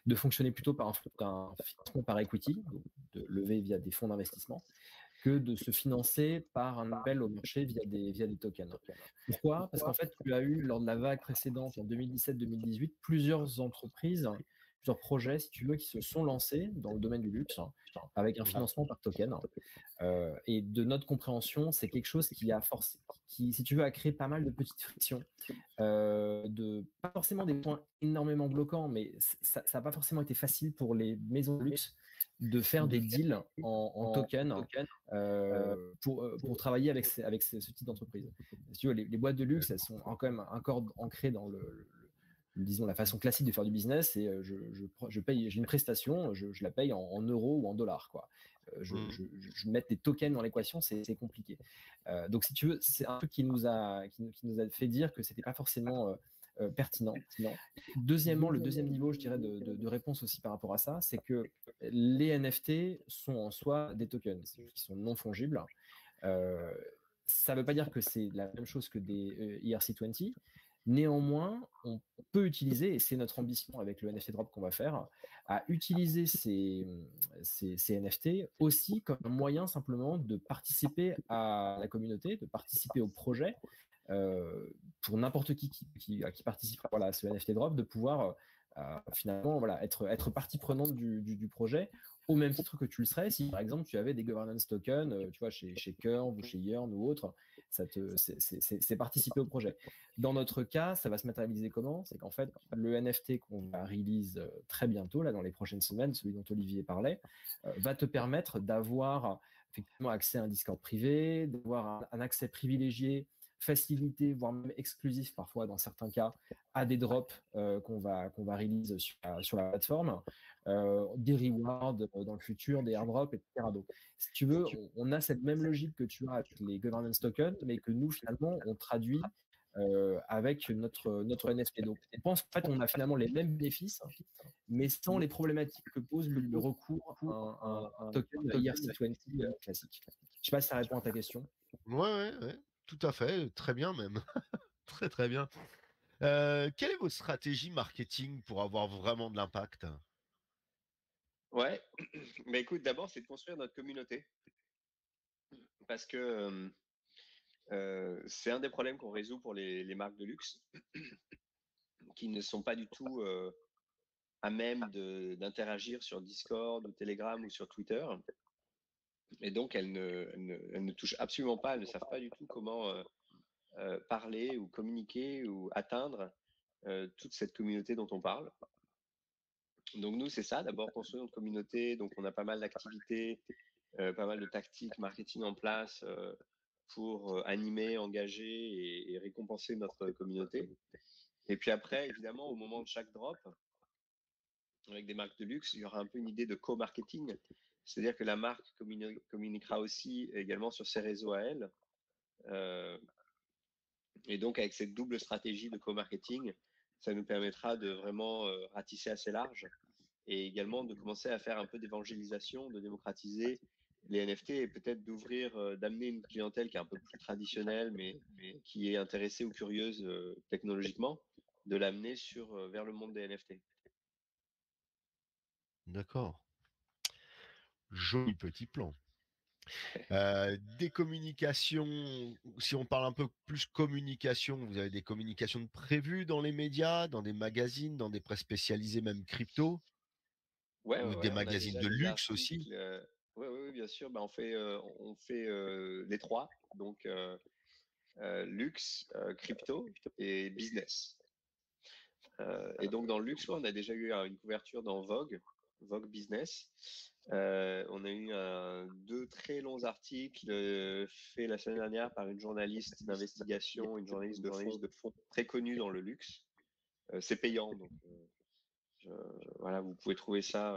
de fonctionner plutôt par un financement par equity, donc de lever via des fonds d'investissement, que de se financer par un appel au marché via des tokens. Pourquoi? Parce qu'en fait, tu as eu, lors de la vague précédente, en 2017-2018, plusieurs entreprises, plusieurs projets, si tu veux, qui se sont lancés dans le domaine du luxe avec un financement par token. Et de notre compréhension, c'est quelque chose qui, si tu veux, a créé pas mal de petites frictions. Pas forcément des points énormément bloquants, mais ça n'a pas forcément été facile pour les maisons de luxe de faire des deals en token pour travailler avec ce type d'entreprise. Si tu veux, les boîtes de luxe, elles sont quand même encore ancrées dans disons la façon classique de faire du business, et je paye, j'ai une prestation, je la paye en euros ou en dollars, quoi. Je mets des tokens dans l'équation, c'est compliqué. Donc si tu veux, c'est un truc qui nous a fait dire que c'était pas forcément pertinent. Deuxièmement, le deuxième niveau, je dirais, de réponse aussi par rapport à ça, c'est que les NFT sont en soi des tokens qui sont non fongibles. Ça ne veut pas dire que c'est la même chose que des ERC20. Néanmoins, on peut utiliser, et c'est notre ambition avec le NFT Drop qu'on va faire, à utiliser ces NFT aussi comme un moyen simplement de participer à la communauté, de participer au projet, pour n'importe qui participera à ce NFT Drop, de pouvoir finalement être partie prenante du projet, au même titre que tu le serais si par exemple tu avais des governance tokens, tu vois, chez Curve ou chez Yearn ou autre, c'est participer au projet. Dans notre cas, ça va se matérialiser comment? C'est qu'en fait, le NFT qu'on va release très bientôt, là, dans les prochaines semaines, celui dont Olivier parlait, va te permettre d'avoir effectivement accès à un Discord privé, d'avoir un accès privilégié, facilité, voire même exclusif parfois dans certains cas, à des drops qu'on va release sur la plateforme, des rewards dans le futur, des airdrops, etc. Donc, si tu veux, on a cette même logique que tu as avec les governance tokens, mais que nous, finalement, on traduit avec notre NFT. Donc, je pense qu'en fait, on a finalement les mêmes bénéfices, mais sans les problématiques que pose le recours à un token ERC20 classique. Je ne sais pas si ça répond à ta question. Ouais, tout à fait, très bien même. Très très bien. Quelle est votre stratégie marketing pour avoir vraiment de l'impact? Ouais, mais écoute, d'abord, c'est de construire notre communauté. Parce que c'est un des problèmes qu'on résout pour les marques de luxe qui ne sont pas du tout à même d'interagir sur Discord ou Telegram ou sur Twitter. Et donc, elles ne touchent absolument pas, elles ne savent pas du tout comment parler ou communiquer ou atteindre toute cette communauté dont on parle. Donc, nous, c'est ça, d'abord construire notre communauté. Donc, on a pas mal d'activités, pas mal de tactiques marketing en place pour animer, engager et récompenser notre communauté. Et puis après, évidemment, au moment de chaque drop, avec des marques de luxe, il y aura un peu une idée de co-marketing. C'est-à-dire que la marque communiquera aussi également sur ses réseaux à elle. Et donc, avec cette double stratégie de co-marketing, ça nous permettra de vraiment ratisser assez large et également de commencer à faire un peu d'évangélisation, de démocratiser les NFT et peut-être d'ouvrir, d'amener une clientèle qui est un peu plus traditionnelle, mais qui est intéressée ou curieuse technologiquement, de l'amener vers le monde des NFT. D'accord. Joli petit plan. Des communications, si on parle un peu plus communication, vous avez des communications de prévues dans les médias, dans des magazines, dans des presses spécialisées, même crypto, Ouais, ou ouais, des ouais, on a magazines déjà de des luxe aussi? articles. Ouais, ouais, ouais, bien sûr. Bah, on fait les trois, donc luxe, crypto et business. Et donc dans le luxe, ouais, on a déjà eu une couverture dans Vogue, Vogue Business. On a eu deux très longs articles faits la semaine dernière par une journaliste d'investigation, une journaliste de fond très connue dans le luxe. C'est payant, donc voilà, vous pouvez trouver ça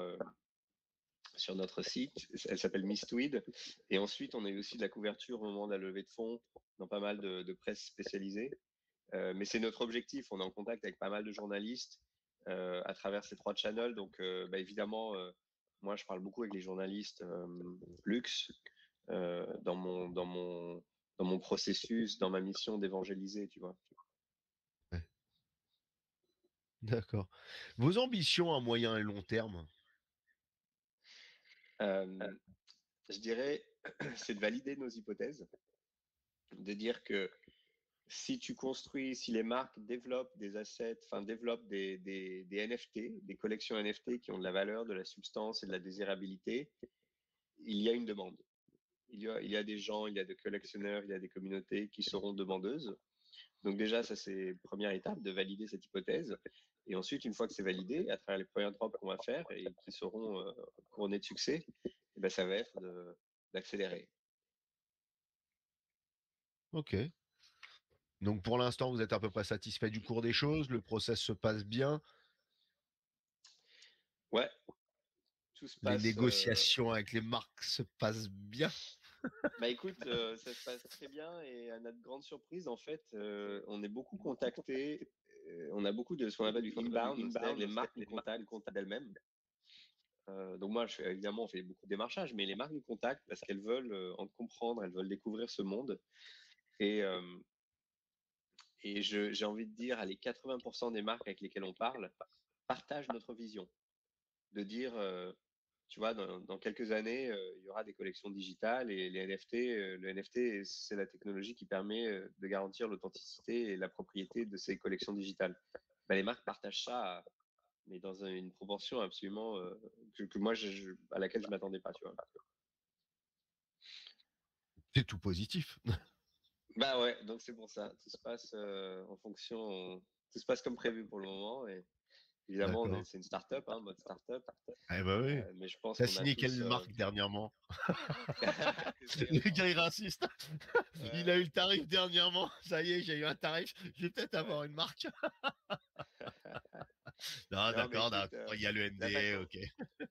sur notre site. Elle s'appelle Miss Tweed. Et ensuite, on a eu aussi de la couverture au moment de la levée de fonds dans pas mal de presse spécialisée. Mais c'est notre objectif. On est en contact avec pas mal de journalistes à travers ces trois channels. Donc, évidemment, moi, je parle beaucoup avec les journalistes luxe dans mon processus, dans ma mission d'évangéliser, tu vois. Ouais, d'accord. Vos ambitions à moyen et long terme? Euh, je dirais, c'est de valider nos hypothèses, de dire que si les marques développent des assets, enfin développent des NFT, des collections NFT qui ont de la valeur, de la substance et de la désirabilité, il y a une demande. Il y a des gens, il y a des collectionneurs, il y a des communautés qui seront demandeuses. Donc déjà, ça c'est première étape de valider cette hypothèse. Et ensuite, une fois que c'est validé, à travers les premières drops qu'on va faire et qui seront couronnés de succès, eh ben, ça va être d'accélérer. Ok. Donc pour l'instant, vous êtes à peu près satisfait du cours des choses, le process se passe bien, Ouais, tout se les passe. négociations avec les marques se passent bien. Bah écoute, ça se passe très bien et à notre grande surprise, en fait, on est beaucoup contacté. On a beaucoup de ce qu'on appelle du inbound, c'est-à-dire que les marques nous contactent d'elles-mêmes. Donc moi, évidemment, on fait beaucoup de démarchage, mais les marques nous contactent parce qu'elles veulent en comprendre, elles veulent découvrir ce monde. Et, euh, et j'ai envie de dire, allez, 80% des marques avec lesquelles on parle partagent notre vision. De dire, tu vois, dans quelques années, il y aura des collections digitales et les NFT, le NFT, c'est la technologie qui permet de garantir l'authenticité et la propriété de ces collections digitales. Bah, les marques partagent ça, mais dans une proportion absolument que moi, à laquelle je m'attendais pas, tu vois. C'est tout positif. Bah ouais, donc c'est pour ça. Tout se passe en fonction, tout se passe comme prévu pour le moment. Et évidemment, D'accord. c'est une start-up, hein, mode start-up. Eh ben oui. Mais je pense T'as qu'on a signé tous. quelle marque dernièrement? Le Intéressant. gars, il insiste. Il a eu Ouais. le tarif dernièrement. Ça y est, j'ai eu un tarif. Je vais peut-être Ouais. avoir une marque. Non, Non, mais d'accord, écoute, d'accord. Il y a le la NDA, façon, ok.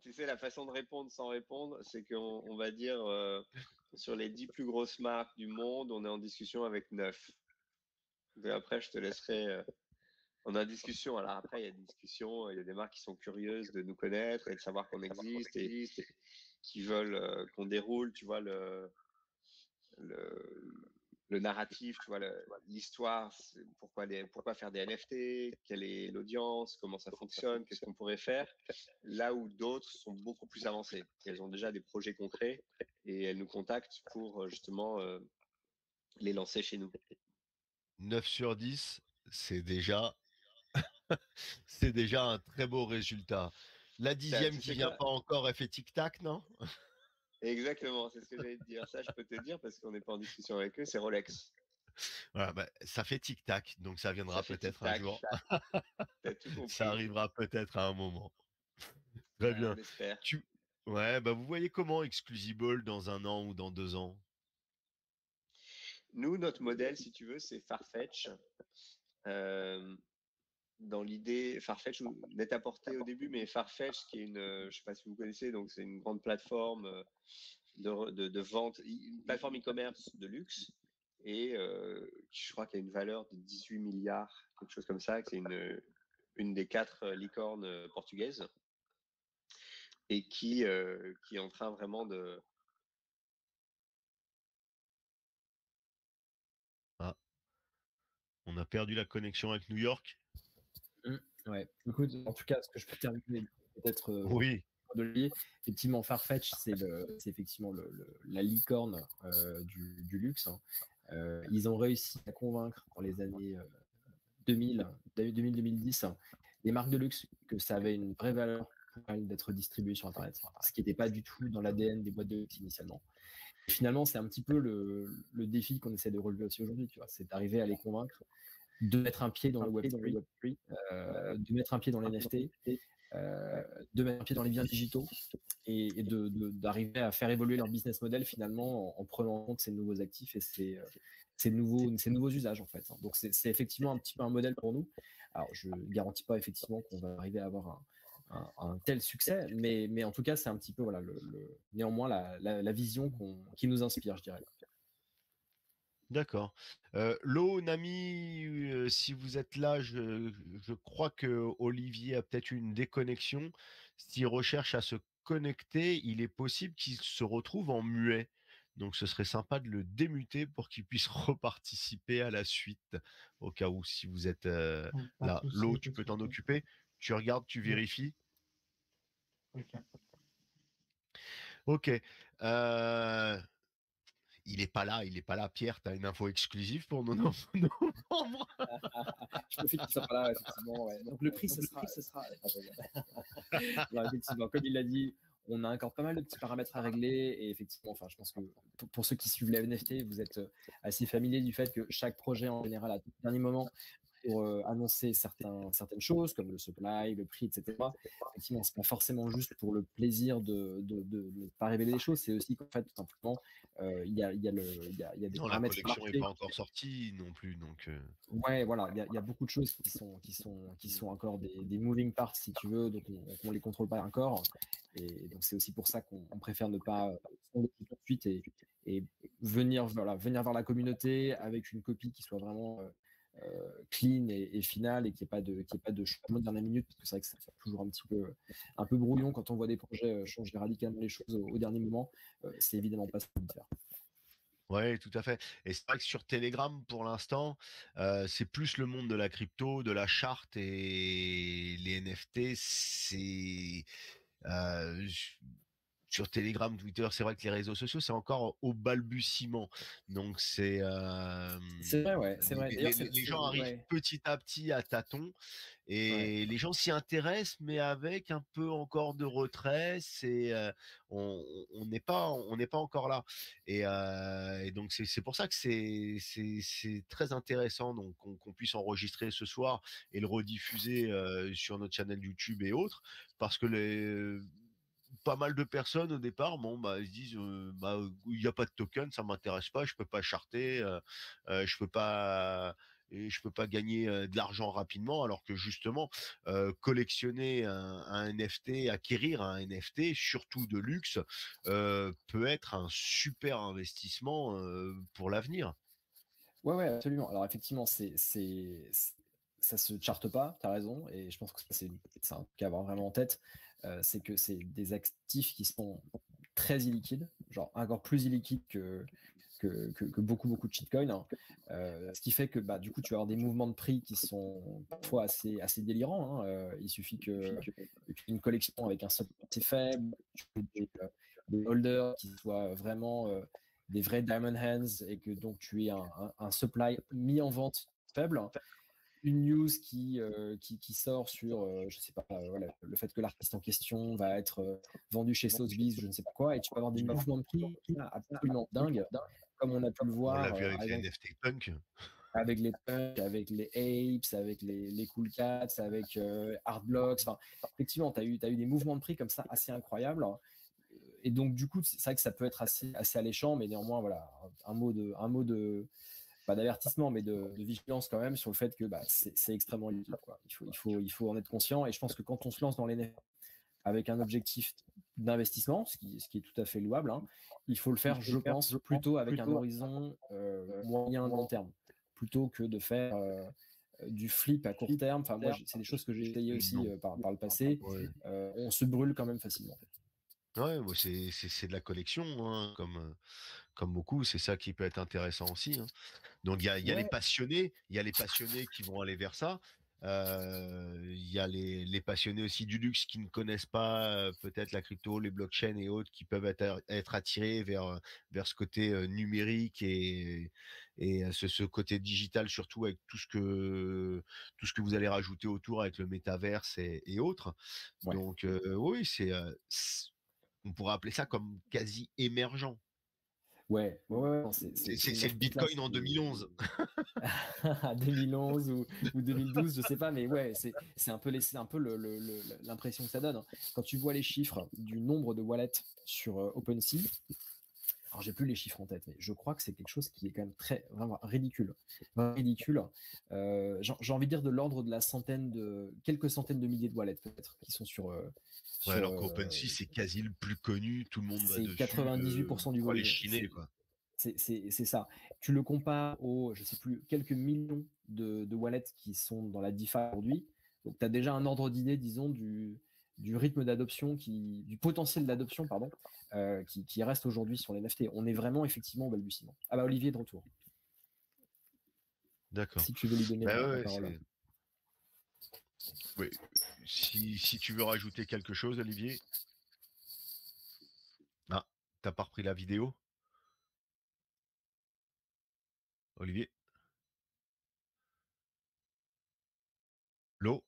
tu sais, la façon de répondre sans répondre, c'est qu'on va dire sur les 10 plus grosses marques du monde, on est en discussion avec 9. Et après, je te laisserai. On est en discussion. Alors après, il y a des discussions, il y a des marques qui sont curieuses de nous connaître et de savoir qu'on existe et qui veulent qu'on déroule, tu vois, le, le narratif, tu vois, l'histoire, pourquoi faire des NFT, quelle est l'audience, comment ça fonctionne, qu'est-ce qu'on pourrait faire, là où d'autres sont beaucoup plus avancées. Elles ont déjà des projets concrets et elles nous contactent pour justement les lancer chez nous. 9 sur 10, c'est déjà, c'est déjà un très beau résultat. La dixième Tu qui sais vient quoi? pas encore, elle fait tic-tac, non? Exactement, c'est ce que j'allais te dire. Ça, je peux te dire parce qu'on n'est pas en discussion avec eux, c'est Rolex. Voilà, bah, ça fait tic-tac, donc ça Ça viendra fait peut-être un tic-tac, jour. t'as tout Ça compris. arrivera peut-être à un moment. Très On bien. espère. Tu... Ouais, bah vous voyez comment Exclusible dans 1 an ou dans 2 ans? Nous, notre modèle, si tu veux, c'est Farfetch. Euh, dans l'idée, Farfetch, Net-a-Porter au début, mais Farfetch, qui est je ne sais pas si vous connaissez, donc c'est une grande plateforme de vente, une plateforme e-commerce de luxe, et je crois qu'il y a une valeur de 18 milliards, quelque chose comme ça, que c'est une des 4 licornes portugaises, et qui est en train vraiment de... Ah, on a perdu la connexion avec New York. Ouais. Écoute, en tout cas, ce que je peux terminer, peut-être Oui. de lier, effectivement, Farfetch, c'est effectivement la licorne du luxe. Ils ont réussi à convaincre dans les années 2010 les marques de luxe que ça avait une vraie valeur pour elles d'être distribué sur Internet, ce qui n'était pas du tout dans l'ADN des boîtes de luxe initialement. Et finalement, c'est un petit peu le défi qu'on essaie de relever aussi aujourd'hui, tu vois, c'est d'arriver à les convaincre de mettre un pied dans le Web3, de mettre un pied dans les NFT, de mettre un pied dans les biens digitaux et d'arriver à faire évoluer leur business model finalement en prenant en compte ces nouveaux actifs et ces nouveaux usages en fait. Donc c'est effectivement un petit peu un modèle pour nous. Alors je ne garantis pas effectivement qu'on va arriver à avoir un tel succès, mais en tout cas c'est un petit peu voilà néanmoins la vision qui nous inspire, je dirais. D'accord. Lo, Nami, si vous êtes là, je crois que Olivier a peut-être une déconnexion. S'il recherche à se connecter, il est possible qu'il se retrouve en muet. Donc ce serait sympa de le démuter pour qu'il puisse reparticiper à la suite, au cas où, si vous êtes là. Lo, tu peux t'en occuper. Tu regardes, tu vérifies. Ok. Il est pas là, Pierre, tu as une info exclusive pour nos membres. Je profite qu'il soit pas là, effectivement. Ouais. Donc le prix, ce sera. Alors, effectivement, comme il l'a dit, on a encore pas mal de petits paramètres à régler et effectivement, enfin, je pense que pour ceux qui suivent les NFT, vous êtes assez familiers du fait que chaque projet en général à tout dernier moment pour annoncer certaines choses comme le supply, le prix, etc. Effectivement, c'est pas forcément juste pour le plaisir de ne pas révéler les choses, c'est aussi qu'en fait, tout simplement, il y a des Non, la paramètres collection n'est marqués. pas encore sortie non plus, donc. Ouais, voilà, il y a beaucoup de choses qui sont encore des moving parts, si tu veux, donc on les contrôle pas encore. Et donc c'est aussi pour ça qu'on préfère ne pas s'engager tout de suite et venir vers la communauté avec une copie qui soit vraiment clean et finale et qu'il n'y ait pas de changement de dernière minute, parce que c'est vrai que ça fait toujours un peu brouillon quand on voit des projets changer radicalement les choses au dernier moment. C'est évidemment pas ce qu'on veut faire. Ouais, tout à fait. Et c'est vrai que sur Telegram, pour l'instant, c'est plus le monde de la crypto, de la charte et les NFT. Euh, Sur Telegram, Twitter, c'est vrai que les réseaux sociaux, c'est encore au balbutiement. Donc C'est vrai, ouais, c'est vrai. D'ailleurs, les gens arrivent ouais. petit à petit à tâtons. Ouais. Et les gens s'y intéressent, mais avec un peu encore de retrait. On n'est pas encore là. Et donc c'est pour ça que c'est très intéressant donc qu'on puisse enregistrer ce soir et le rediffuser sur notre channel YouTube et autres, parce que pas mal de personnes au départ, bon, bah, ils se disent, il n'y a pas de token, ça m'intéresse pas, je peux pas charter, je peux pas, et je peux pas gagner de l'argent rapidement, alors que justement, collectionner un NFT, acquérir un NFT, surtout de luxe, peut être un super investissement pour l'avenir. Ouais, absolument. Alors effectivement, ça se charte pas, tu as raison, et je pense que c'est un truc à avoir vraiment en tête, c'est que c'est des actifs qui sont très illiquides, genre encore plus illiquides que beaucoup de shitcoins, hein. Ce qui fait que bah, du coup, tu vas avoir des mouvements de prix qui sont parfois assez délirants, hein. Il suffit que une collection avec un supply assez faible, des holders qui soient vraiment des vrais diamond hands et que donc tu aies un supply mis en vente faible, une news qui sort sur, je sais pas, voilà, le fait que l'artiste en question va être vendu chez Sotheby's, je ne sais pas quoi, et tu peux avoir des mouvements de prix absolument dingues, comme on a pu le On l'a voir, vu avec par les exemple, NFT punk. avec les punks, avec les apes, avec les cool cats, avec Art Blocks. Enfin, effectivement, tu as eu des mouvements de prix comme ça assez incroyables. Et donc, du coup, c'est vrai que ça peut être assez alléchant, mais néanmoins, voilà, un mot de pas d'avertissement, mais de vigilance quand même sur le fait que c'est extrêmement liquide, quoi. Il faut en être conscient. Et je pense que quand on se lance dans les NFT avec un objectif d'investissement, ce qui est tout à fait louable, hein, il faut le faire, je pense, plutôt avec un horizon moyen long terme, plutôt que de faire du flip à court terme. Enfin, moi, c'est des choses que j'ai essayé aussi par le passé. On se brûle quand même facilement. Ouais, moi, c'est de la collection, hein, comme beaucoup. C'est ça qui peut être intéressant aussi, hein. Donc il y a les passionnés, il y a les passionnés qui vont aller vers ça. Il y a les passionnés aussi du luxe qui ne connaissent pas peut-être la crypto, les blockchains et autres, qui peuvent être attirés vers ce côté numérique et ce côté digital, surtout avec tout ce que vous allez rajouter autour avec le métaverse et autres. Ouais. Donc oui, on pourrait appeler ça comme quasi émergent. Ouais. C'est le Bitcoin en 2011. 2011 ou 2012, je sais pas, mais ouais, c'est un peu l'impression que ça donne, hein. Quand tu vois les chiffres du nombre de wallets sur OpenSea, alors j'ai plus les chiffres en tête, mais je crois que c'est quelque chose qui est quand même vraiment ridicule. J'ai envie de dire de l'ordre de quelques centaines de milliers de wallets peut-être qui sont sur. Alors qu'OpenSea c'est quasi le plus connu, tout le monde va dessus. 98% du volume. Les Chinois, quoi. C'est ça. Tu le compares aux, je sais plus, quelques millions de wallets qui sont dans la DeFi aujourd'hui. Donc, tu as déjà un ordre d'idée, disons, du rythme d'adoption, du potentiel d'adoption, pardon, qui reste aujourd'hui sur les NFT. On est vraiment effectivement au balbutiement. Ah bah, Olivier est de retour. D'accord. Si tu veux lui donner la parole. Oui. Si tu veux rajouter quelque chose, Olivier. Ah, t'as pas repris la vidéo, Olivier? L'eau?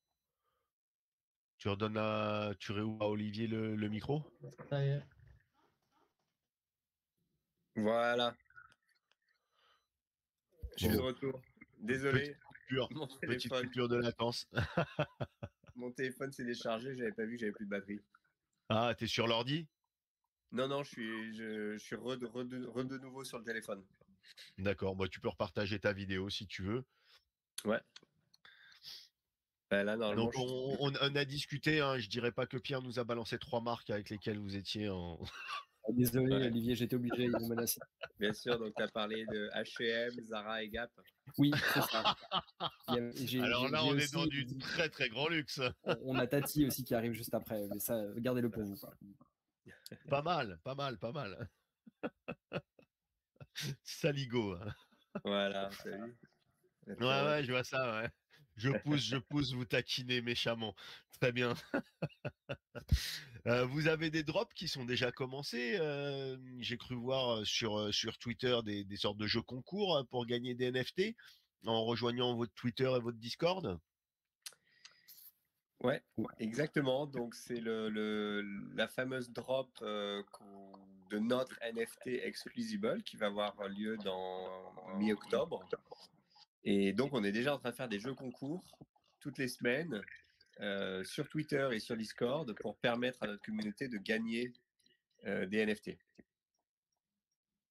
Tu réouvres à Olivier le micro? Ça y est. Voilà. Je suis de retour. Désolé. Petite coupure de latence. Mon téléphone s'est déchargé, j'avais pas vu que j'avais plus de batterie. Ah, t'es sur l'ordi? Non, je suis de nouveau sur le téléphone. D'accord, tu peux repartager ta vidéo si tu veux. Ouais. Là, normalement, donc on a discuté, hein, je dirais pas que Pierre nous a balancé 3 marques avec lesquelles vous étiez en... Désolé Olivier, j'étais obligé, ils m'ont menacé. Bien sûr, donc tu as parlé de H&M, Zara et Gap. Oui, c'est ça. Alors là, on est dans du très très grand luxe. On a Tati aussi qui arrive juste après, mais ça, gardez-le pour vous, quoi. Pas mal. Saligo. Hein. Voilà, salut. Ouais, je vois ça, ouais. Je pousse, vous taquinez méchamment. Très bien. Vous avez des drops qui sont déjà commencés. J'ai cru voir sur Twitter des sortes de jeux concours pour gagner des NFT en rejoignant votre Twitter et votre Discord. Ouais, exactement. Donc c'est la fameuse drop de notre NFT Exclusible qui va avoir lieu dans mi-octobre. Et donc on est déjà en train de faire des jeux concours toutes les semaines sur Twitter et sur Discord pour permettre à notre communauté de gagner des NFT.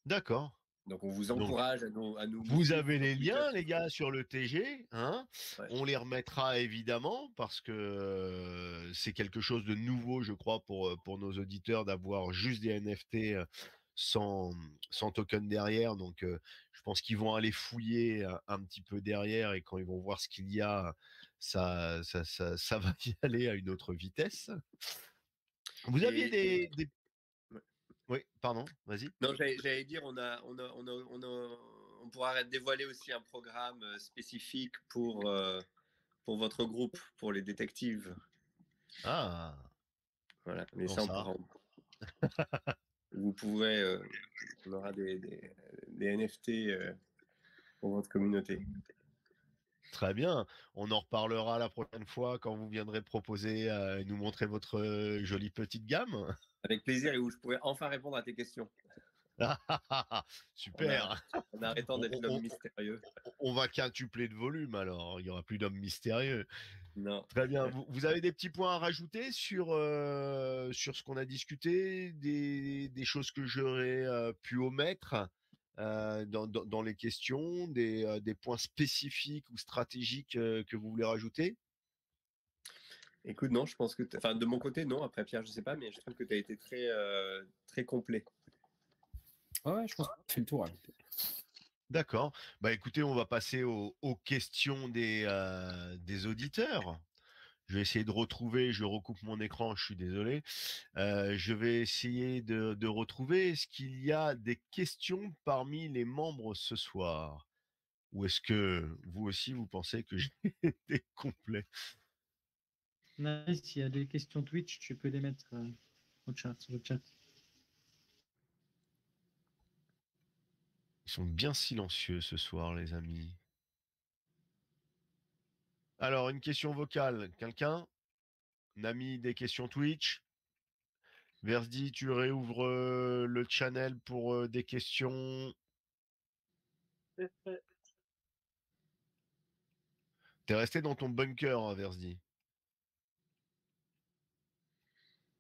D'accord. Donc on vous encourage à nous. Vous avez les liens, les gars, sur le TG, hein. Ouais. On les remettra évidemment parce que c'est quelque chose de nouveau, je crois, pour nos auditeurs d'avoir juste des NFT sans token derrière. Donc je pense qu'ils vont aller fouiller un petit peu derrière et quand ils vont voir ce qu'il y a, ça va y aller à une autre vitesse. Vous aviez des... Oui, pardon, vas-y. Non, j'allais dire, on pourra dévoiler aussi un programme spécifique pour votre groupe, pour les détectives. Ah. Voilà, mais ça, on pourra. Vous pourrez, on aura des NFT pour votre communauté. Très bien. On en reparlera la prochaine fois quand vous viendrez proposer et nous montrer votre jolie petite gamme. Avec plaisir, et où je pourrais enfin répondre à tes questions. Super. En arrêtant d'être l'homme mystérieux. On va quintupler de volume alors. Il n'y aura plus d'hommes mystérieux. Non. Très bien. Vous avez des petits points à rajouter sur ce qu'on a discuté, des choses que j'aurais pu omettre dans les questions, des points spécifiques ou stratégiques que vous voulez rajouter? Écoute, non, je pense que, enfin, de mon côté, non. Après, Pierre, je sais pas, mais je trouve que tu as été très complet. Ouais, je pense qu'on a fait le tour. Ouais. D'accord. Bah écoutez, on va passer aux questions des auditeurs. Je vais essayer de retrouver, je recoupe mon écran, je suis désolé. Je vais essayer de retrouver. Est-ce qu'il y a des questions parmi les membres ce soir? Ou est-ce que vous aussi, vous pensez que j'ai été complet? Nice, s'il y a des questions Twitch, tu peux les mettre au chat, sur le chat. Ils sont bien silencieux ce soir, les amis. Alors, une question vocale. Quelqu'un? Nami, des questions Twitch? Versdi, tu réouvres le channel pour des questions. T'es resté dans ton bunker, hein, Versdi.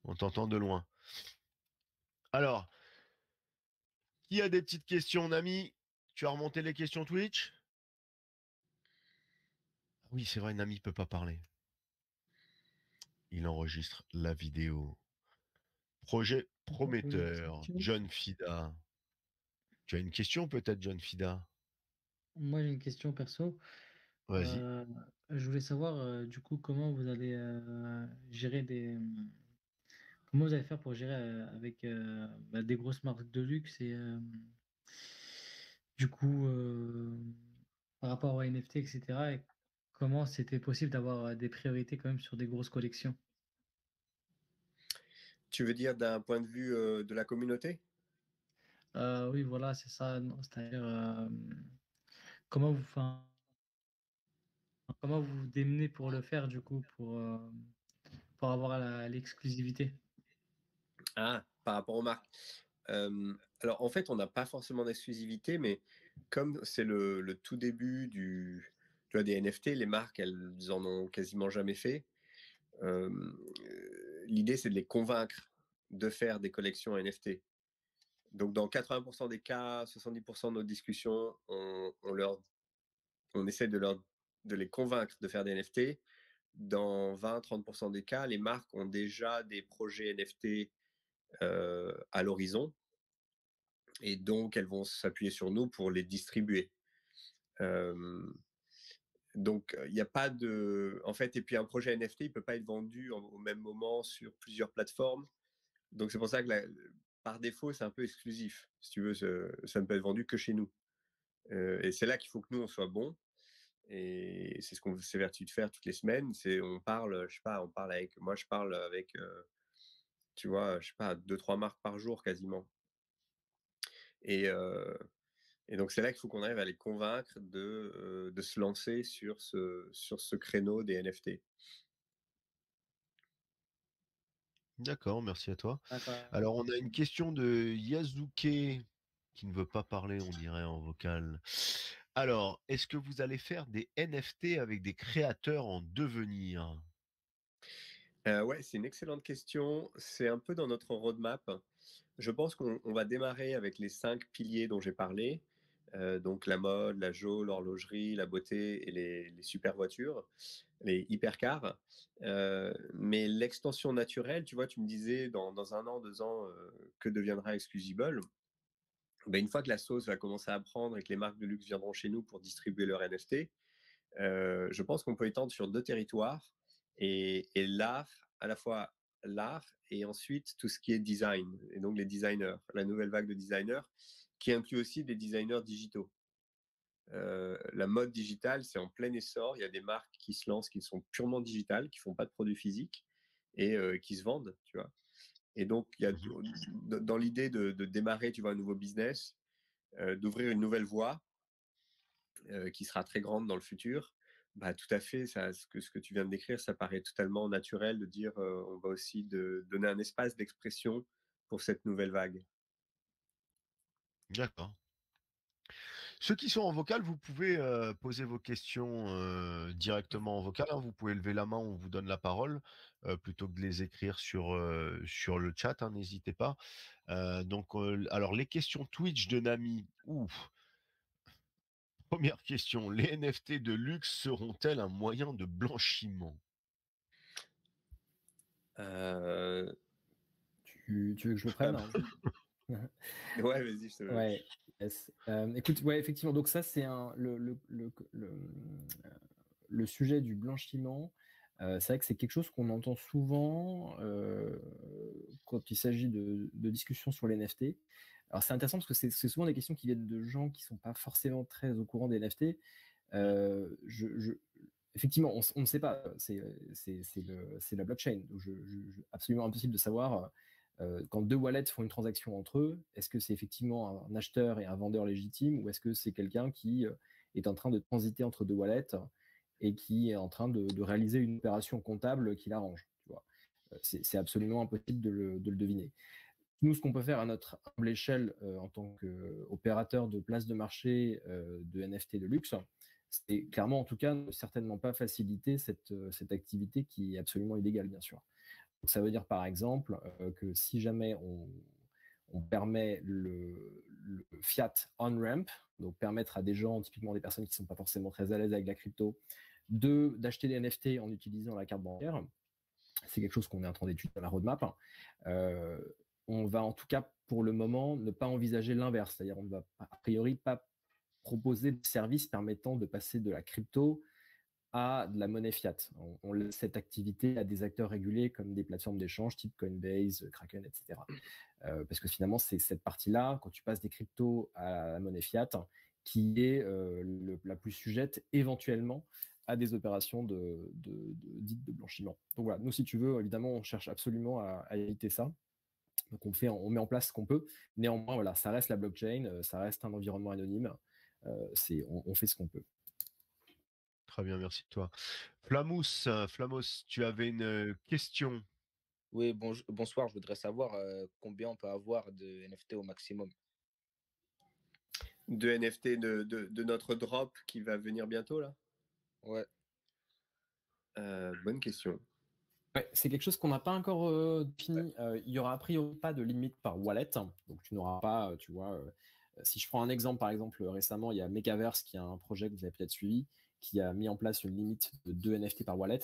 On t'entend de loin. Alors, qui a des petites questions, Nami? Tu as remonté les questions Twitch? Oui, c'est vrai, Nami peut pas parler. Il enregistre la vidéo. Projet prometteur. John Fida. Tu as une question peut-être, John Fida? Moi, j'ai une question perso. Vas-y. Je voulais savoir, du coup, comment vous allez gérer comment vous allez faire pour gérer avec des grosses marques de luxe et du coup, par rapport aux NFT, etc. Et comment c'était possible d'avoir des priorités quand même sur des grosses collections? Tu veux dire d'un point de vue de la communauté? Oui, voilà, c'est ça. Non, c'est-à-dire, comment vous, enfin, comment vous vous démenez pour le faire, du coup, pour avoir l'exclusivité? Ah, par rapport aux marques. Alors, en fait, on n'a pas forcément d'exclusivité, mais comme c'est le tout début tu vois, des NFT, les marques, elles en ont quasiment jamais fait. Euh, L'idée, c'est de les convaincre de faire des collections NFT. Donc, dans 80% des cas, 70% de nos discussions, on essaie de les convaincre de faire des NFT. Dans 20-30% des cas, les marques ont déjà des projets NFT à l'horizon et donc elles vont s'appuyer sur nous pour les distribuer. Donc il n'y a pas de, en fait, et puis un projet NFT il peut pas être vendu au même moment sur plusieurs plateformes. Donc c'est pour ça que par défaut c'est un peu exclusif. Si tu veux, ça ne peut être vendu que chez nous. Et c'est là qu'il faut que nous on soit bons. Et c'est ce qu'on s'évertue de faire toutes les semaines. C'est on parle, je sais pas, moi je parle avec, tu vois, je sais pas, 2-3 marques par jour quasiment. Et, et donc c'est là qu'il faut qu'on arrive à les convaincre de se lancer sur ce créneau des NFT. D'accord, merci à toi. D'accord. Alors, on a une question de Yazuke qui ne veut pas parler, on dirait, en vocal. Alors, est-ce que vous allez faire des NFT avec des créateurs en devenir? Ouais, c'est une excellente question. C'est un peu dans notre roadmap. Je pense qu'on va démarrer avec les 5 piliers dont j'ai parlé. Donc la mode, la jo, l'horlogerie, la beauté et les super voitures, les hypercars. Mais l'extension naturelle, tu vois, tu me disais dans 1 an, 2 ans, que deviendra Exclusible? Ben, une fois que la sauce va commencer à prendre et que les marques de luxe viendront chez nous pour distribuer leurs NFT, je pense qu'on peut étendre sur 2 territoires et l'art, à la fois l'art et ensuite tout ce qui est design, et donc les designers, la nouvelle vague de designers, qui inclut aussi des designers digitaux. La mode digitale, c'est en plein essor. Il y a des marques qui se lancent, qui sont purement digitales, qui font pas de produits physiques et qui se vendent, tu vois. Et donc, il y a Mhm. dans l'idée de démarrer, tu vois, un nouveau business, d'ouvrir une nouvelle voie qui sera très grande dans le futur. Bah, tout à fait, ce que tu viens de décrire, ça paraît totalement naturel de dire on va aussi donner un espace d'expression pour cette nouvelle vague. D'accord. Ceux qui sont en vocal, vous pouvez poser vos questions directement en vocal, hein. Vous pouvez lever la main, on vous donne la parole, plutôt que de les écrire sur le chat, hein, n'hésitez pas. Alors les questions Twitch de Nami. Ouf. Première question, les NFT de luxe seront-elles un moyen de blanchiment? Euh, Tu veux que je le je sais pas. prenne, hein? Ouais, vas-y, je te. Ouais. Yes. Écoute, ouais, effectivement. Donc ça, c'est le sujet du blanchiment. C'est vrai que c'est quelque chose qu'on entend souvent quand il s'agit de discussions sur les NFT. Alors c'est intéressant parce que c'est souvent des questions qui viennent de gens qui sont pas forcément très au courant des NFT. Effectivement, on ne sait pas. C'est la blockchain. Donc absolument impossible de savoir quand deux wallets font une transaction entre eux, est-ce que c'est effectivement un acheteur et un vendeur légitime ou est-ce que c'est quelqu'un qui est en train de transiter entre deux wallets et qui est en train de réaliser une opération comptable qui l'arrange, tu vois. C'est absolument impossible de le deviner. Nous, ce qu'on peut faire à notre humble échelle en tant qu'opérateur de place de marché de NFT de luxe, c'est clairement, en tout cas, ne certainement pas faciliter cette activité qui est absolument illégale, bien sûr. Donc, ça veut dire, par exemple, que si jamais on permet le fiat on-ramp, donc permettre à des gens, typiquement des personnes qui ne sont pas forcément très à l'aise avec la crypto, d'acheter des NFT en utilisant la carte bancaire, c'est quelque chose qu'on est en train d'étudier dans la roadmap. On va en tout cas pour le moment ne pas envisager l'inverse, c'est-à-dire on ne va a priori pas proposer de services permettant de passer de la crypto à de la monnaie fiat. On laisse cette activité à des acteurs régulés comme des plateformes d'échange type Coinbase, Kraken, etc. Parce que finalement, c'est cette partie-là, quand tu passes des cryptos à la monnaie fiat, qui est la plus sujette éventuellement à des opérations dites de blanchiment. Donc voilà, nous, si tu veux, évidemment, on cherche absolument à éviter ça. Donc on met en place ce qu'on peut. Néanmoins, voilà, ça reste la blockchain, ça reste un environnement anonyme. On fait ce qu'on peut. Très bien, merci de toi. Flamous, tu avais une question. Oui, bonsoir. Je voudrais savoir combien on peut avoir de NFT au maximum. De NFT de notre drop qui va venir bientôt, là? Ouais. Bonne question. Ouais, c'est quelque chose qu'on n'a pas encore défini. Il y aura a priori pas de limite par wallet, donc tu n'auras pas, tu vois. Si je prends un exemple, par exemple, récemment, il y a Megaverse qui a un projet que vous avez peut-être suivi, qui a mis en place une limite de 2 NFT par wallet.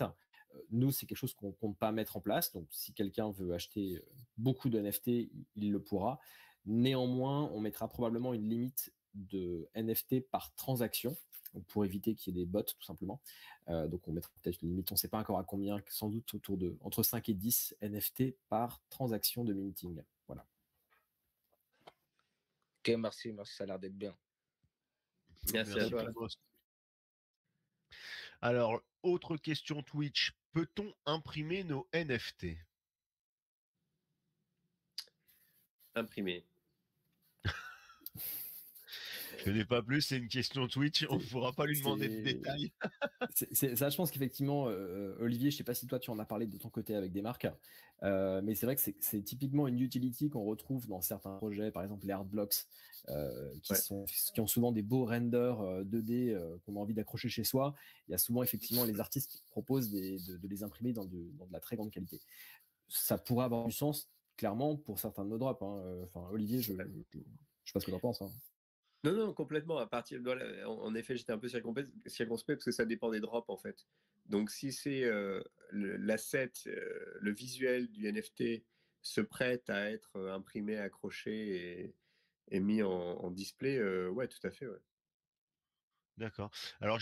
Nous, c'est quelque chose qu'on ne compte pas mettre en place. Donc, si quelqu'un veut acheter beaucoup de NFT, il le pourra. Néanmoins, on mettra probablement une limite de NFT par transaction, donc pour éviter qu'il y ait des bots, tout simplement. Donc, on mettra peut-être une limite, on ne sait pas encore à combien, sans doute autour de entre 5 et 10 NFT par transaction de minting. Voilà. Ok, merci, ça a l'air d'être bien. Merci à toi. Alors, autre question Twitch. Peut-on imprimer nos NFT? Imprimer. Je n'ai pas plus, c'est une question Twitch, on ne pourra pas lui demander de détails. Ça, je pense qu'effectivement, Olivier, je ne sais pas si toi tu en as parlé de ton côté avec des marques, mais c'est vrai que c'est typiquement une utility qu'on retrouve dans certains projets, par exemple les Artblocks, qui ont souvent des beaux renders 2D qu'on a envie d'accrocher chez soi. Il y a souvent effectivement les artistes qui proposent de les imprimer dans de la très grande qualité. Ça pourrait avoir du sens, clairement, pour certains de nos drops. Enfin, Olivier, je ne sais pas ce que tu en penses. Hein. Non, complètement. À partir de, en effet, j'étais un peu circonspect parce que ça dépend des drops en fait. Donc, si c'est l'asset, le visuel du NFT se prête à être imprimé, accroché et mis en display, ouais, tout à fait. Ouais. D'accord. Alors,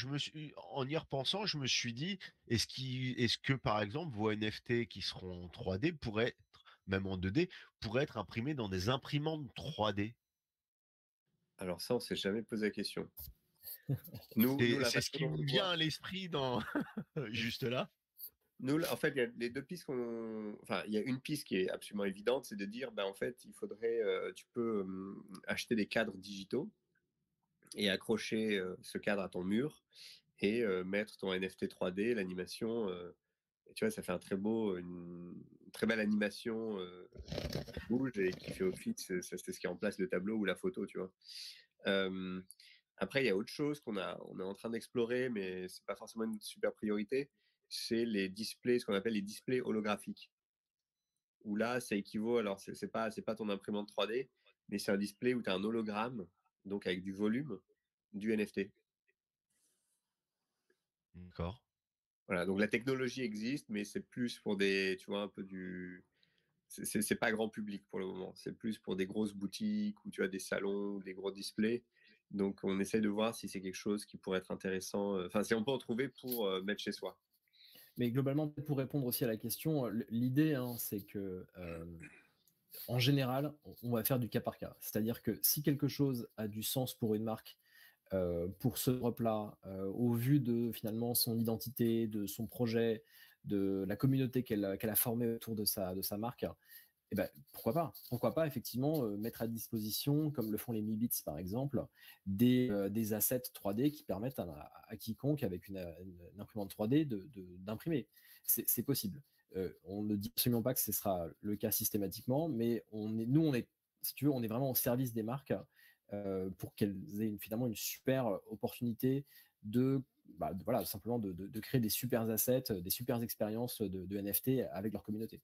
en y repensant, je me suis dit, est-ce que, par exemple, vos NFT qui seront en 3D pourraient être, même en 2D, pourraient être imprimés dans des imprimantes 3D? Alors ça, on s'est jamais posé la question. C'est ce qui me vient à l'esprit dans juste là. Nous, en fait, il y a les deux pistes enfin, il y a une piste qui est absolument évidente, c'est de dire, en fait, il faudrait, tu peux acheter des cadres digitaux et accrocher ce cadre à ton mur et mettre ton NFT 3D, l'animation. Et tu vois, ça fait une très belle animation qui bouge et qui fait office, c'est ce qui remplace le tableau ou la photo, tu vois. Après, il y a autre chose on est en train d'explorer, mais c'est pas forcément une super priorité. C'est les displays, ce qu'on appelle les displays holographiques. Où là, ça équivaut, alors c'est pas ton imprimante 3D, mais c'est un display où tu as un hologramme, donc avec du volume, du NFT. D'accord. Voilà, donc la technologie existe, mais c'est plus pour des, tu vois, un peu du. C'est pas grand public pour le moment. C'est plus pour des grosses boutiques ou tu as des salons, des gros displays. Donc on essaie de voir si c'est quelque chose qui pourrait être intéressant. Enfin, si on peut en trouver pour mettre chez soi. Mais globalement, pour répondre aussi à la question, l'idée, hein, c'est que en général, on va faire du cas par cas. C'est-à-dire que si quelque chose a du sens pour une marque, pour ce drop-là, au vu de finalement son identité, de son projet, de la communauté qu'elle a formée autour de sa marque, eh ben, pourquoi pas effectivement mettre à disposition, comme le font les Mibits par exemple, des assets 3D qui permettent à quiconque avec une imprimante 3D d'imprimer. C'est possible. On ne dit absolument pas que ce sera le cas systématiquement, mais si tu veux, on est vraiment au service des marques pour qu'elles aient finalement une super opportunité voilà, simplement de créer des super assets, des super expériences de NFT avec leur communauté.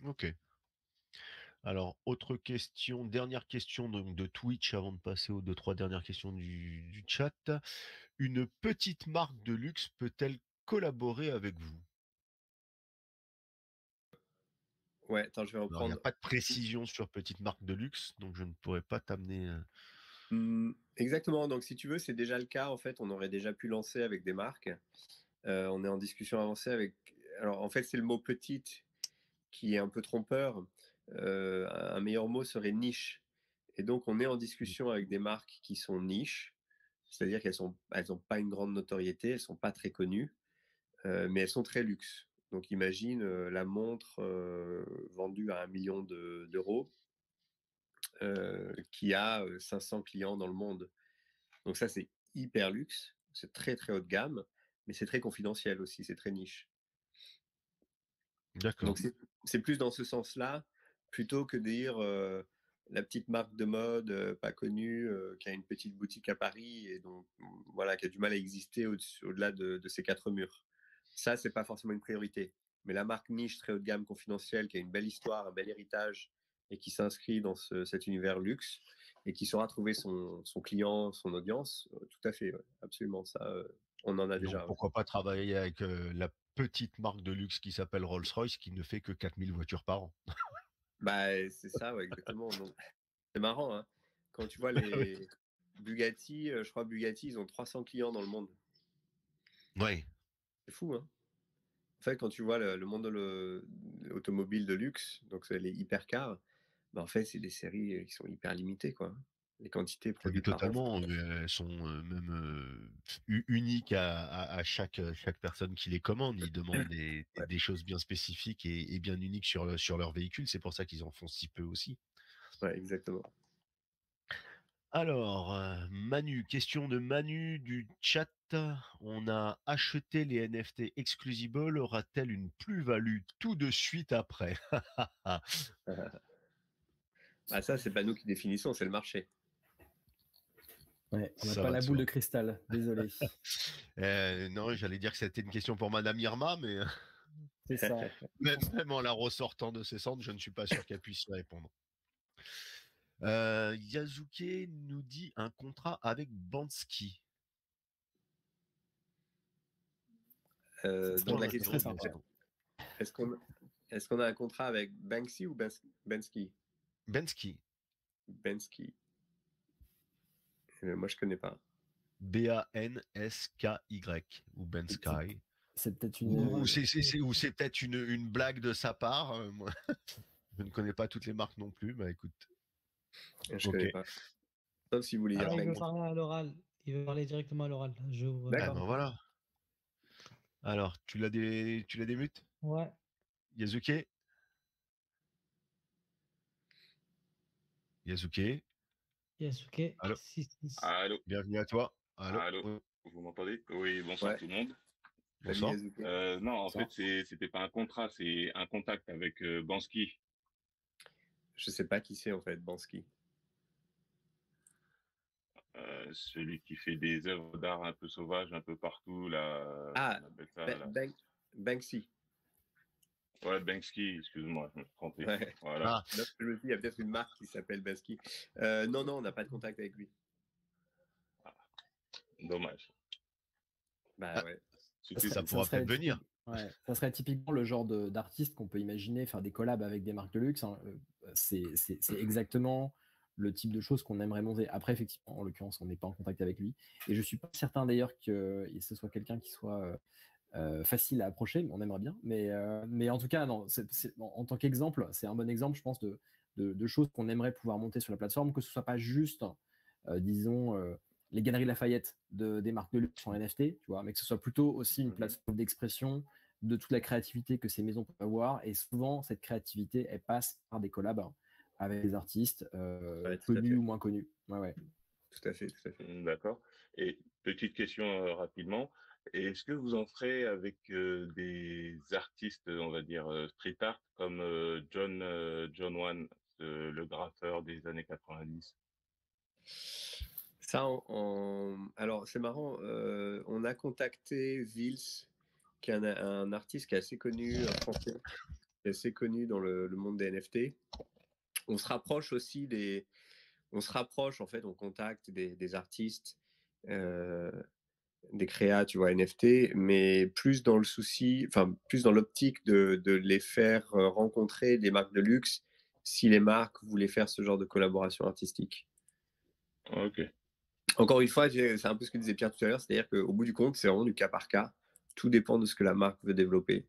Ok. Alors, autre question, dernière question donc, de Twitch avant de passer aux 2-3 dernières questions du chat. Une petite marque de luxe peut-elle collaborer avec vous? Ouais, attends, je vais Alors, il n'y a reprendre. pas de précision sur petite marque de luxe, donc je ne pourrais pas t'amener. Exactement. Donc si tu veux, c'est déjà le cas. En fait, on aurait déjà pu lancer avec des marques. On est en discussion avancée avec. Alors en fait, c'est le mot petite qui est un peu trompeur. Un meilleur mot serait niche. Et donc, on est en discussion avec des marques qui sont niches, c'est-à-dire elles ont pas une grande notoriété, elles sont pas très connues, mais elles sont très luxe. Donc, imagine la montre vendue à 1 million d'euros qui a 500 clients dans le monde. Donc ça, c'est hyper luxe, c'est très très haut de gamme, mais c'est très confidentiel aussi, c'est très niche. D'accord. Donc c'est plus dans ce sens-là, plutôt que de dire la petite marque de mode pas connue qui a une petite boutique à Paris et donc voilà qui a du mal à exister au-delà de ces quatre murs. Ça, c'est pas forcément une priorité. Mais la marque niche très haut de gamme confidentielle qui a une belle histoire, un bel héritage et qui s'inscrit dans cet univers luxe et qui saura trouver son client, son audience, tout à fait, ouais, absolument. Ça, on en a Donc déjà. Ouais. pourquoi pas travailler avec la petite marque de luxe qui s'appelle Rolls-Royce qui ne fait que 4000 voitures par an. Bah, c'est ça, ouais, exactement. Donc, c'est marrant, hein. Quand tu vois Oui. les Bugatti, je crois Bugatti, ils ont 300 clients dans le monde. Ouais. C'est fou, hein. En fait, quand tu vois le monde automobile de luxe, donc c'est les hypercars, bah, en fait, c'est des séries qui sont hyper limitées, quoi. Les quantités Mais produites par an. totalement, elles sont même uniques à chaque personne qui les commande. Ils demandent Ouais, des choses bien spécifiques et bien uniques sur leur véhicule. C'est pour ça qu'ils en font si peu aussi. ouais, exactement. Alors, Manu, question de Manu du chat. On a acheté les NFT Exclusible. Aura-t-elle une plus-value tout de suite après? Bah, ça, c'est pas nous qui définissons, c'est le marché. Ouais, on n'a Ça pas va de la boule soi. de cristal, désolé. Non, j'allais dire que c'était une question pour Madame Irma, mais C'est ça. même en la ressortant de ses cendres, je ne suis pas sûr qu'elle puisse y répondre. Yasuke nous dit un contrat avec Bansky. Donc la C'est très question, sympa. est-ce qu'on est-ce qu'on a un contrat avec Banksy ou Bensky? Bansky. Bensky. Moi, je connais pas. Bansky ou Bensky. C'est peut-être Ou une. c'est peut-être une blague de sa part. Moi, je ne connais pas toutes les marques non plus. Bah écoute, Je ok. connais pas. Sauf si vous voulez dire Ah, il veut Banksy. parler à l'oral. Il veut parler directement à l'oral. J'ouvre Ah pas. ben voilà. Alors, tu l'as démute, Ouais. Yasuke? Yasuke? Yasuke. Allô? 6. Allô, Bienvenue à toi. Allô? allô, Oui. vous m'entendez? Oui, bonsoir Ouais, tout le monde. salut Bonsoir. Yazuki. Non, en fait, Bonsoir. c'était pas un contrat, c'est un contact avec Bansky. Je sais pas qui c'est en fait, Bansky. celui qui fait des œuvres d'art un peu sauvages, un peu partout, là, Ah, on appelle ça, là. Banksy. Ouais, Banksy, excuse-moi, je me suis trompé. Ouais. Voilà. Là, je me dis, il y a peut-être une marque qui s'appelle Banksy. Non, on n'a pas de contact avec lui. Dommage. Bah ouais. Ça pourra peut-être venir. Ouais, ça serait typiquement le genre d'artiste qu'on peut imaginer faire des collabs avec des marques de luxe, hein. C'est exactement le type de choses qu'on aimerait monter. Après, effectivement, en l'occurrence, on n'est pas en contact avec lui. Et je suis pas certain d'ailleurs que ce soit quelqu'un qui soit facile à approcher. On aimerait bien. Mais en tout cas, non, en tant qu'exemple, c'est un bon exemple, je pense, de choses qu'on aimerait pouvoir monter sur la plateforme, que ce soit pas juste, disons, les galeries Lafayette des marques de luxe en NFT, tu vois, mais que ce soit plutôt aussi une plateforme d'expression de toute la créativité que ces maisons peuvent avoir. Et souvent, cette créativité, elle passe par des collabs avec des artistes connus ou moins connus. Ouais. Tout à fait. D'accord. Et petite question rapidement. Est-ce que vous en ferez avec des artistes, on va dire, street art, comme John Wan, le graffeur des années 90? Ça, alors c'est marrant, on a contacté Vils, qui est un artiste qui est assez connu, français, qui est assez connu dans le monde des NFT. On se rapproche aussi en fait, on contacte des artistes, des créas, tu vois, NFT, mais plus dans plus dans l'optique de les faire rencontrer des marques de luxe si les marques voulaient faire ce genre de collaboration artistique. Ok. Encore une fois, c'est un peu ce que disait Pierre tout à l'heure, c'est-à-dire qu'au bout du compte, c'est vraiment du cas par cas. Tout dépend de ce que la marque veut développer.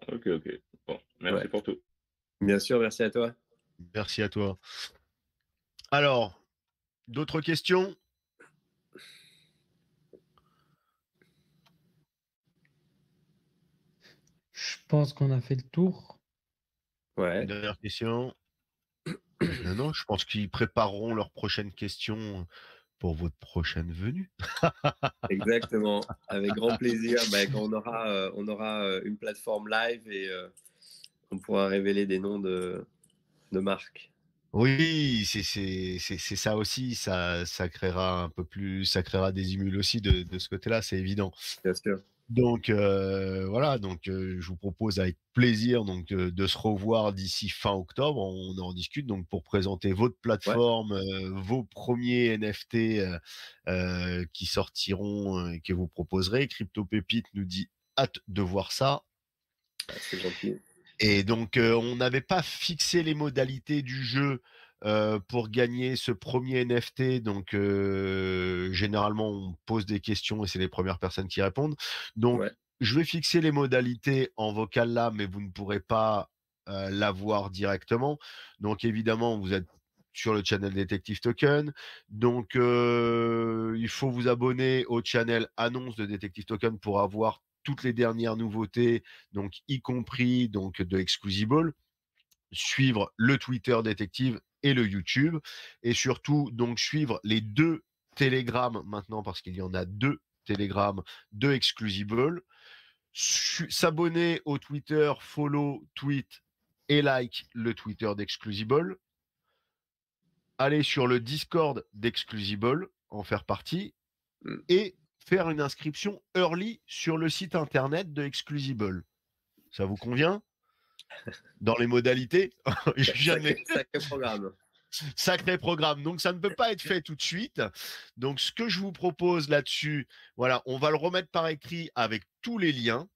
Ok. Bon, merci pour tout. Bien sûr, merci à toi. Merci à toi. Alors, d'autres questions? Je pense qu'on a fait le tour. Ouais. Une dernière question? Non, je pense qu'ils prépareront leurs prochaines questions pour votre prochaine venue. Exactement, avec grand plaisir. Quand on aura une plateforme live et on pourra révéler des noms de marques. Oui, c'est ça aussi, ça créera un peu plus, ça créera des émules aussi de ce côté-là, c'est évident. Bien sûr. Donc voilà, je vous propose avec plaisir de se revoir d'ici fin octobre. On en discute donc pour présenter votre plateforme, vos premiers NFT qui sortiront et que vous proposerez. Crypto Pépite nous dit hâte de voir ça. C'est gentil. Et donc on n'avait pas fixé les modalités du jeu pour gagner ce premier NFT. Donc généralement on pose des questions et c'est les premières personnes qui répondent. Donc je vais fixer les modalités en vocal là, mais vous ne pourrez pas l'avoir directement. Donc évidemment vous êtes sur le channel Detective Token. Donc il faut vous abonner au channel annonce de Detective Token pour avoir toutes les dernières nouveautés, donc y compris donc de Exclusible, suivre le Twitter Détective et le YouTube, et surtout donc suivre les 2 Telegram maintenant parce qu'il y en a 2 Telegram de Exclusible, s'abonner au Twitter, follow, tweet et like le Twitter d'Exclusible, aller sur le Discord d'Exclusible, en faire partie, et faire une inscription early sur le site internet de Exclusible. Ça vous convient? Dans les modalités? Sacré programme. Sacré programme. Donc, ça ne peut pas être fait tout de suite. Donc, ce que je vous propose là-dessus, voilà, on va le remettre par écrit avec tous les liens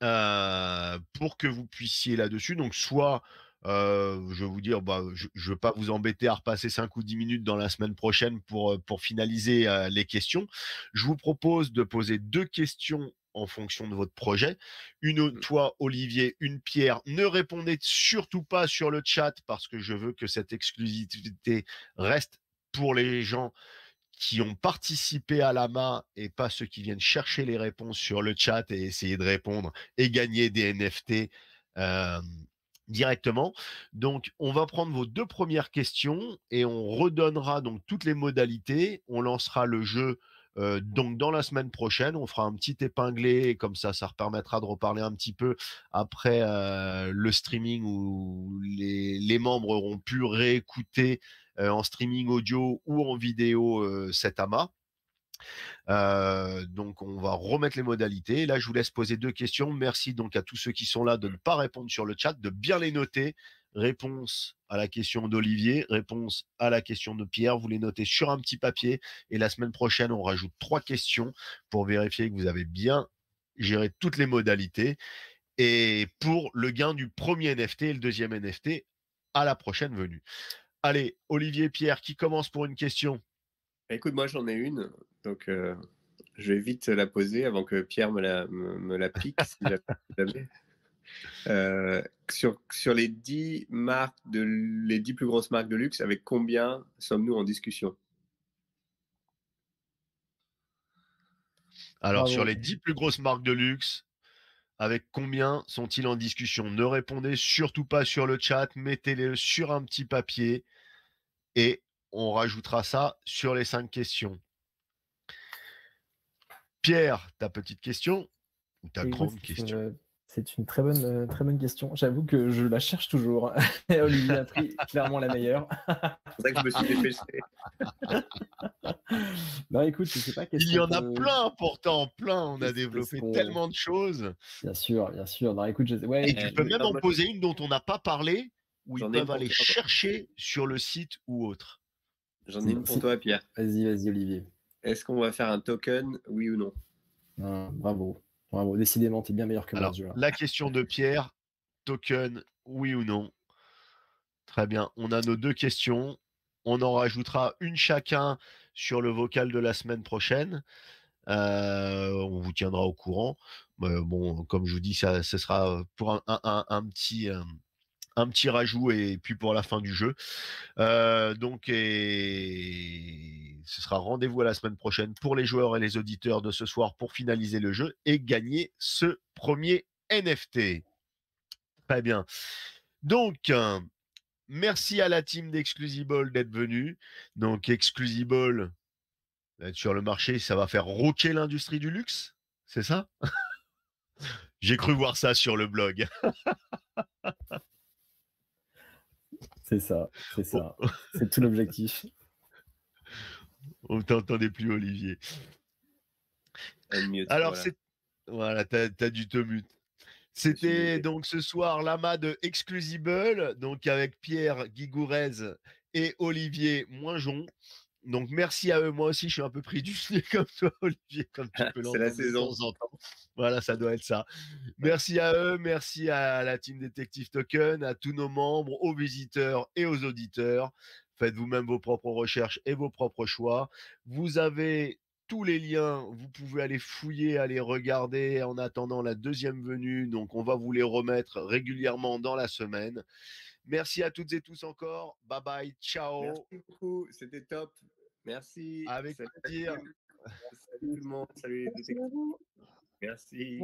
pour que vous puissiez là-dessus. Donc, soit je vais vous dire, je ne vais pas vous embêter à repasser 5 ou 10 minutes dans la semaine prochaine pour finaliser les questions. Je vous propose de poser 2 questions en fonction de votre projet. Toi, Olivier, une Pierre. Ne répondez surtout pas sur le chat parce que je veux que cette exclusivité reste pour les gens qui ont participé à l'AMA et pas ceux qui viennent chercher les réponses sur le chat et essayer de répondre et gagner des NFT directement. Donc, on va prendre vos 2 premières questions et on redonnera donc toutes les modalités. On lancera le jeu Donc dans la semaine prochaine, on fera un petit épinglé, comme ça permettra de reparler un petit peu après le streaming où les membres auront pu réécouter en streaming audio ou en vidéo cet AMA. Donc on va remettre les modalités. Là, je vous laisse poser 2 questions. Merci donc à tous ceux qui sont là de ne pas répondre sur le chat, de bien les noter. Réponse à la question d'Olivier, réponse à la question de Pierre. Vous les notez sur un petit papier et la semaine prochaine, on rajoute 3 questions pour vérifier que vous avez bien géré toutes les modalités et pour le gain du premier NFT et le deuxième NFT à la prochaine venue. Allez, Olivier, Pierre, qui commence pour une question? Écoute, moi j'en ai une, donc je vais vite la poser avant que Pierre me la pique, si jamais. Sur les 10 marques les 10 plus grosses marques de luxe, avec combien sommes-nous en discussion? Alors, Bravo. sur les 10 plus grosses marques de luxe, avec combien sont-ils en discussion? Ne répondez surtout pas sur le chat, mettez-les sur un petit papier et on rajoutera ça sur les 5 questions. Pierre, ta petite question ou ta Écoute, grande question? c'est une très bonne question. J'avoue que je la cherche toujours. Et Olivier a pris clairement la meilleure. C'est pour ça que je me suis dépêché. Non, écoute, je sais pas. Il y en a plein pourtant, plein. On a Qu'est-ce développé qu'on- tellement de choses. Bien sûr, bien sûr. Non, écoute, ouais, Et tu peux même en moi, poser une dont on n'a pas parlé, où ils J'en ai une peuvent pour aller toi. chercher sur le site ou autre. J'en ai une pour toi, Pierre. Vas-y, Olivier. Est-ce qu'on va faire un token, oui ou non? Bravo. Décidément, t'es bien meilleur que moi, Alors, ce jeu-là. la question de Pierre, token, oui ou non? Très bien. On a nos 2 questions. On en rajoutera une chacun sur le vocal de la semaine prochaine. On vous tiendra au courant. Bon, comme je vous dis, ce sera pour un petit rajout et puis pour la fin du jeu. Donc, ce sera rendez-vous à la semaine prochaine pour les joueurs et les auditeurs de ce soir pour finaliser le jeu et gagner ce premier NFT. Très bien. Donc, merci à la team d'Exclusiball d'être venue. Donc, Exclusiball, sur le marché, ça va faire rocker l'industrie du luxe, c'est ça? J'ai cru voir ça sur le blog. C'est ça. C'est tout l'objectif. On ne t'entendait plus, Olivier. Unmute, Alors, voilà. t'as dû te mute. C'était donc ce soir l'AMA de Exclusiball, donc avec Pierre Guigourez et Olivier Moinjon. Donc merci à eux. Moi aussi, je suis un peu pris du nez comme toi, Olivier, comme tu peux C'est la l'entendre de saison. temps en temps. Voilà, ça doit être ça. Merci à eux, merci à la team Detective Token, à tous nos membres, aux visiteurs et aux auditeurs. Faites vous-même vos propres recherches et vos propres choix. Vous avez tous les liens, vous pouvez aller fouiller, aller regarder en attendant la deuxième venue. Donc, on va vous les remettre régulièrement dans la semaine. Merci à toutes et tous encore. Bye bye, ciao. Merci beaucoup, c'était top. Merci. Avec Salut, plaisir. Salut tout le monde. Salut les détectives. Merci.